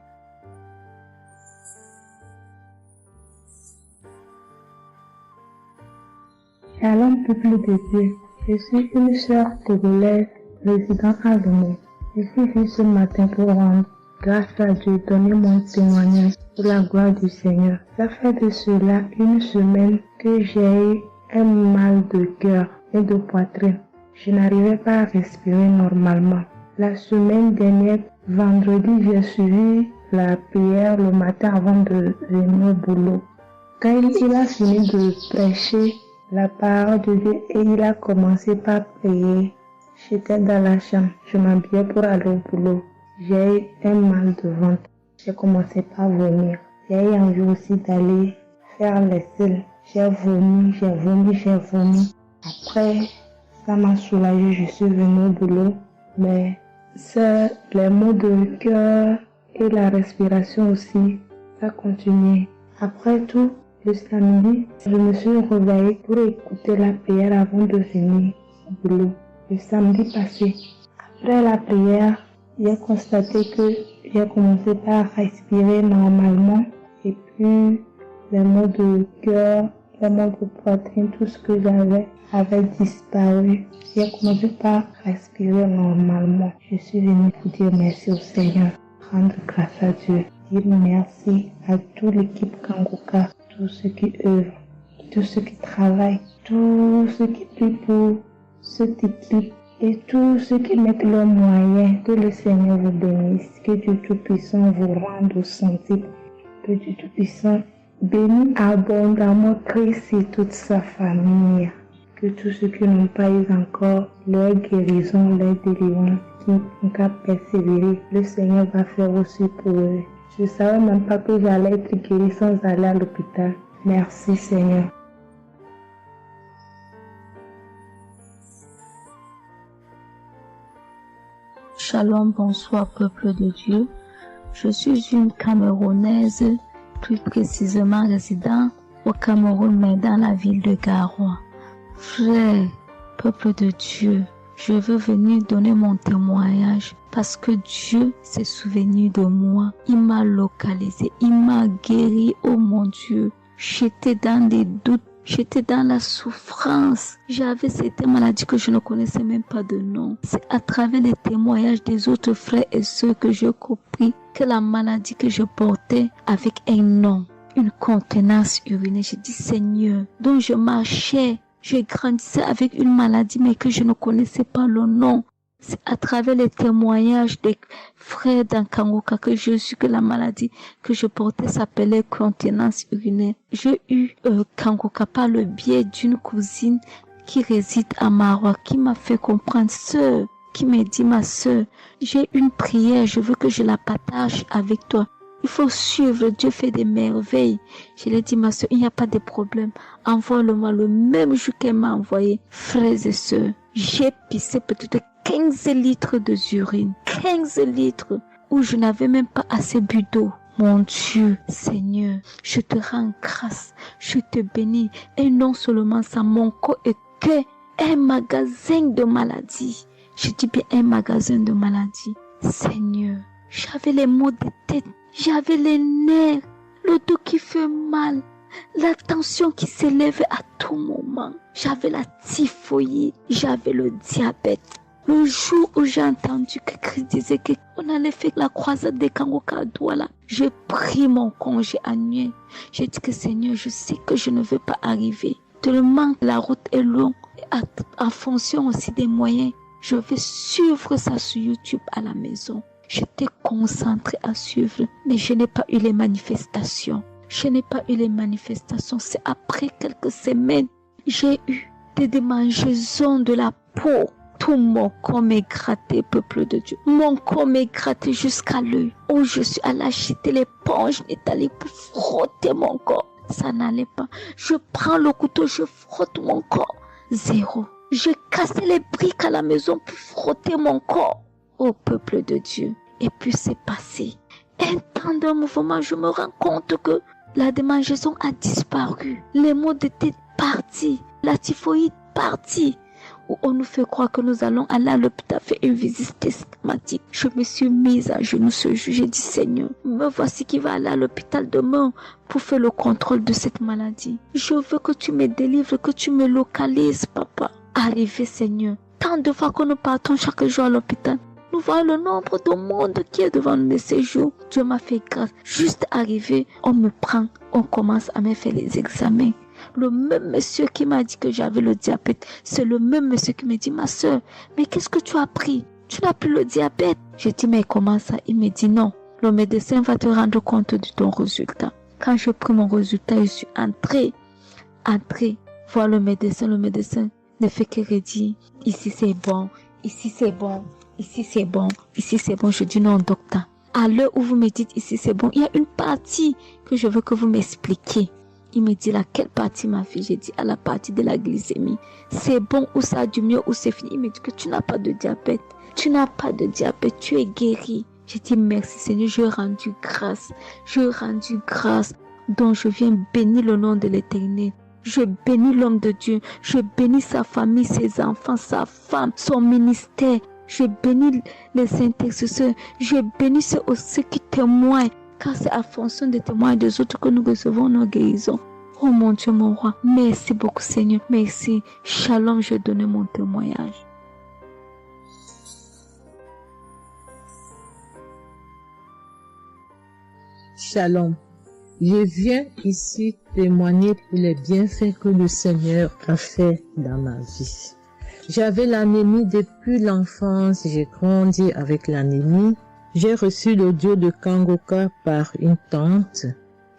Shalom, peuple de Dieu. Je suis une sœur togolaise résidant à Lomé. Je suis venue ce matin pour rendre grâce à Dieu, donner mon témoignage pour la gloire du Seigneur. Ça fait de cela une semaine que j'ai eu un mal de cœur et de poitrine. Je n'arrivais pas à respirer normalement. La semaine dernière, vendredi, j'ai suivi la prière le matin avant de venir au boulot. Quand il a fini de prêcher la parole de Dieu et il a commencé par prier, j'étais dans la chambre, je m'habillais pour aller au boulot. J'ai eu un mal de ventre. J'ai commencé par vomir. J'ai eu envie aussi d'aller faire les selles. J'ai vomi. Après, ça m'a soulagé, je suis venue au boulot. Mais c'est les maux de cœur et la respiration aussi, ça continuait. Après tout, le samedi, je me suis réveillée pour écouter la prière avant de venir au boulot. Le samedi passé, après la prière, j'ai constaté que j'ai commencé par respirer normalement et puis les maux de cœur, les maux de poitrine, tout ce que j'avais avait disparu. J'ai commencé par respirer normalement. Je suis venue pour dire merci au Seigneur, rendre grâce à Dieu, dire merci à toute l'équipe Kangoka, tous ceux qui œuvrent, tous ceux qui travaillent, tous ceux qui prient pour cette équipe et tous ceux qui mettent leurs moyens. Que le Seigneur vous bénisse, que Dieu Tout-Puissant vous rende au centime, que Dieu Tout-Puissant bénisse abondamment Christ et toute sa famille. Que tous ceux qui n'ont pas eu encore leur guérison, leur délivrance, qui n'ont qu'à persévérer, le Seigneur va faire aussi pour eux. Je ne savais même pas que j'allais être guérie sans aller à l'hôpital. Merci Seigneur. Shalom, bonsoir peuple de Dieu. Je suis une Camerounaise, plus précisément résident au Cameroun, mais dans la ville de Garoua. Frère, peuple de Dieu, je veux venir donner mon témoignage parce que Dieu s'est souvenu de moi. Il m'a localisé, il m'a guéri, oh mon Dieu. J'étais dans des doutes, j'étais dans la souffrance. J'avais cette maladie que je ne connaissais même pas de nom. C'est à travers les témoignages des autres frères et sœurs que j'ai compris que la maladie que je portais avec un nom, une contenance urinaire. J'ai dit Seigneur, donc je marchais. Je grandissais avec une maladie mais que je ne connaissais pas le nom. C'est à travers les témoignages des frères dans Kangoka que je suis que la maladie que je portais s'appelait continence urinaire. J'ai eu Kangoka par le biais d'une cousine qui réside à Marois, qui m'a fait comprendre, sœur, qui m'a dit ma sœur, j'ai une prière, je veux que je la partage avec toi. Il faut suivre, Dieu fait des merveilles. Je lui ai dit, ma soeur, il n'y a pas de problème. Envoie-le-moi le même jour qu'elle m'a envoyé. Frères et sœurs, j'ai pissé peut-être 15 litres d'urine. 15 litres où je n'avais même pas assez bu d'eau. Mon Dieu, Seigneur, je te rends grâce. Je te bénis. Et non seulement ça, mon corps était un magasin de maladies. Je dis bien un magasin de maladies. Seigneur, j'avais les maux de tête. J'avais les nerfs, le dos qui fait mal, la tension qui s'élève à tout moment. J'avais la typhoïde, j'avais le diabète. Le jour où j'ai entendu que Christ disait qu'on allait faire la croisade des Kangoka à Douala, j'ai pris mon congé annuel. J'ai dit que Seigneur, je sais que je ne veux pas arriver. Tellement la route est longue, en fonction aussi des moyens. Je vais suivre ça sur YouTube à la maison. J'étais concentrée à suivre, mais je n'ai pas eu les manifestations. C'est après quelques semaines, j'ai eu des démangeaisons de la peau. Tout mon corps m'est gratté, peuple de Dieu. Mon corps m'est gratté jusqu'à l'œil. Où je suis allée acheter l'éponge, allée pour frotter mon corps. Ça n'allait pas. Je prends le couteau, je frotte mon corps. Zéro. J'ai cassé les briques à la maison pour frotter mon corps. Ô peuple de Dieu. Et puis c'est passé. Un temps de mouvement, je me rends compte que la démangeaison a disparu. Les maux de tête partis. La typhoïde partie. Où on nous fait croire que nous allons aller à l'hôpital faire une visite systématique. Je me suis mise à genoux ce jour. J'ai dit Seigneur, me voici qui va aller à l'hôpital demain pour faire le contrôle de cette maladie. Je veux que tu me délivres, que tu me localises, papa. Arrivé Seigneur. Tant de fois que nous partons chaque jour à l'hôpital. Nous voyons le nombre de monde qui est devant nous de ces jours. Dieu m'a fait grâce. Juste arrivé, on me prend, on commence à me faire les examens. Le même monsieur qui m'a dit que j'avais le diabète, c'est le même monsieur qui me dit, ma soeur, mais qu'est-ce que tu as pris? Tu n'as plus le diabète. J'ai dit, mais comment ça? Il me dit, non, le médecin va te rendre compte de ton résultat. Quand j'ai pris mon résultat, je suis entrée, voir le médecin ne fait que redire, ici c'est bon, ici c'est bon. Ici c'est bon, ici c'est bon. Je dis non docteur. À l'heure où vous me dites ici c'est bon, il y a une partie que je veux que vous m'expliquiez. Il me dit laquelle partie ma fille? J'ai dit à la partie de la glycémie. C'est bon ou ça a du mieux ou c'est fini? Il me dit que tu n'as pas de diabète. Tu n'as pas de diabète, tu es guéri. J'ai dit merci Seigneur, je rendu grâce. Donc je viens bénir le nom de l'Éternel. Je bénis l'homme de Dieu. Je bénis sa famille, ses enfants, sa femme, son ministère. Je bénis les intercesseurs. Je bénis ceux qui témoignent. Car c'est à fonction des témoins des autres que nous recevons nos guérisons. Oh mon Dieu, mon roi. Merci beaucoup Seigneur. Merci. Shalom, je donne mon témoignage. Shalom. Je viens ici témoigner pour les bienfaits que le Seigneur a fait dans ma vie. J'avais l'anémie depuis l'enfance, j'ai grandi avec l'anémie. J'ai reçu l'audio de Kangoka par une tante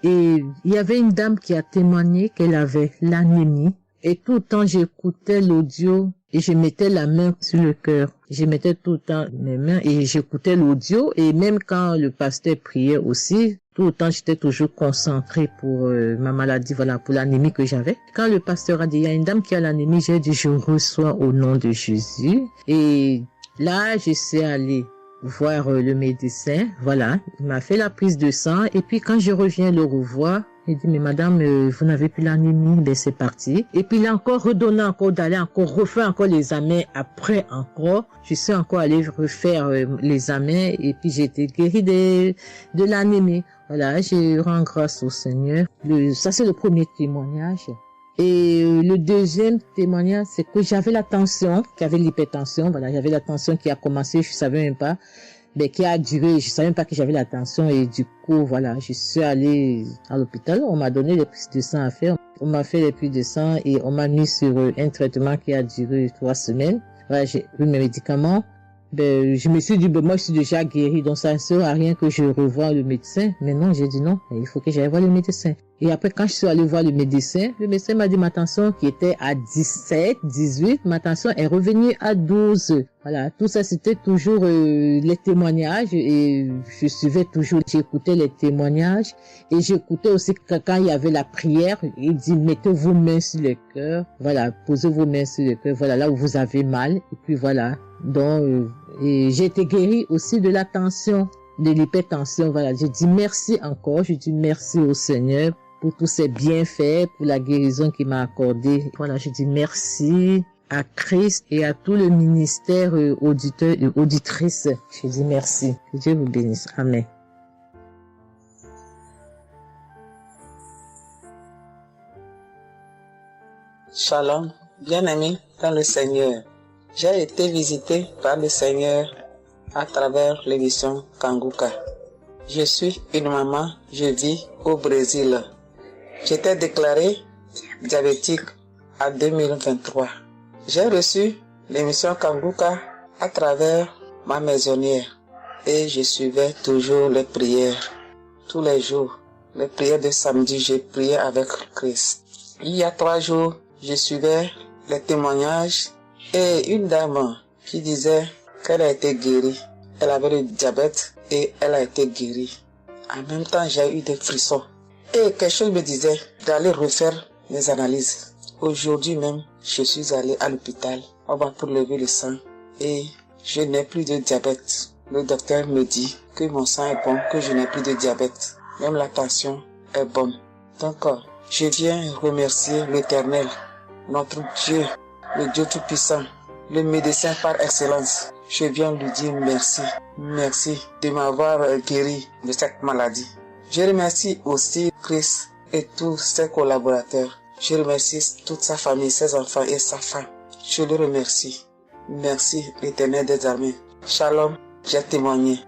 et il y avait une dame qui a témoigné qu'elle avait l'anémie. Et tout le temps j'écoutais l'audio et je mettais la main sur le cœur. Je mettais tout le temps mes mains et j'écoutais l'audio et même quand le pasteur priait aussi, tout le temps j'étais toujours concentrée pour ma maladie, voilà, pour l'anémie que j'avais. Quand le pasteur a dit, il y a une dame qui a l'anémie, j'ai dit, je reçois au nom de Jésus. Et là, je suis allée voir le médecin, voilà, il m'a fait la prise de sang et puis quand je reviens le revoir, Il dit, mais madame, vous n'avez plus l'anémie, ben c'est parti. Et puis il a encore redonné encore d'aller encore refaire encore l'examen après encore. Je suis encore allée refaire l'examen et puis j'ai été guérie de l'anémie. Voilà, je rends grâce au Seigneur. Ça c'est le premier témoignage. Et le deuxième témoignage, c'est que j'avais la tension, j'avais l'hypertension. Voilà, j'avais la tension qui a commencé, je savais même pas. Mais qui a duré, je savais même pas que j'avais la tension et du coup, voilà, je suis allée à l'hôpital, on m'a donné les prises de sang à faire, on m'a fait les prises de sang et on m'a mis sur un traitement qui a duré 3 semaines. Voilà, j'ai pris mes médicaments. Ben, je me suis dit, ben, moi, je suis déjà guérie, donc ça ne sert à rien que je revoie le médecin. Mais non, j'ai dit non, il faut que j'aille voir le médecin. Et après, quand je suis allée voir le médecin m'a dit ma tension qui était à 17, 18, ma tension est revenue à 12. Voilà, tout ça, c'était toujours les témoignages et je suivais toujours, j'écoutais les témoignages et j'écoutais aussi quand il y avait la prière, il dit, mettez vos mains sur le cœur, voilà, posez vos mains sur le cœur, voilà, là où vous avez mal, et puis voilà. Donc, et j'ai été guérie aussi de la tension, de l'hypertension, voilà. Je dis merci encore, je dis merci au Seigneur pour tous ses bienfaits, pour la guérison qu'il m'a accordée. Voilà, je dis merci à Christ et à tout le ministère auditeur et auditrice. Je dis merci. Que Dieu vous bénisse. Amen. Shalom, bien-aimé dans le Seigneur. J'ai été visité par le Seigneur à travers l'émission Kanguka. Je suis une maman, je vis au Brésil. J'étais déclarée diabétique en 2023. J'ai reçu l'émission Kanguka à travers ma maisonnière et je suivais toujours les prières. Tous les jours, les prières de samedi, j'ai prié avec Christ. Il y a 3 jours, je suivais les témoignages et une dame qui disait qu'elle a été guérie. Elle avait le diabète et elle a été guérie. En même temps, j'ai eu des frissons. Et quelque chose me disait d'aller refaire mes analyses. Aujourd'hui même, je suis allé à l'hôpital. On va pour lever le sang et je n'ai plus de diabète. Le docteur me dit que mon sang est bon, que je n'ai plus de diabète. Même la tension est bonne. Donc, je viens remercier l'Éternel, notre Dieu, le Dieu Tout-Puissant, le médecin par excellence. Je viens lui dire merci. Merci de m'avoir guéri de cette maladie. Je remercie aussi Christ et tous ses collaborateurs. Je remercie toute sa famille, ses enfants et sa femme. Je le remercie. Merci l'Éternel des armées. Shalom, j'ai témoigné.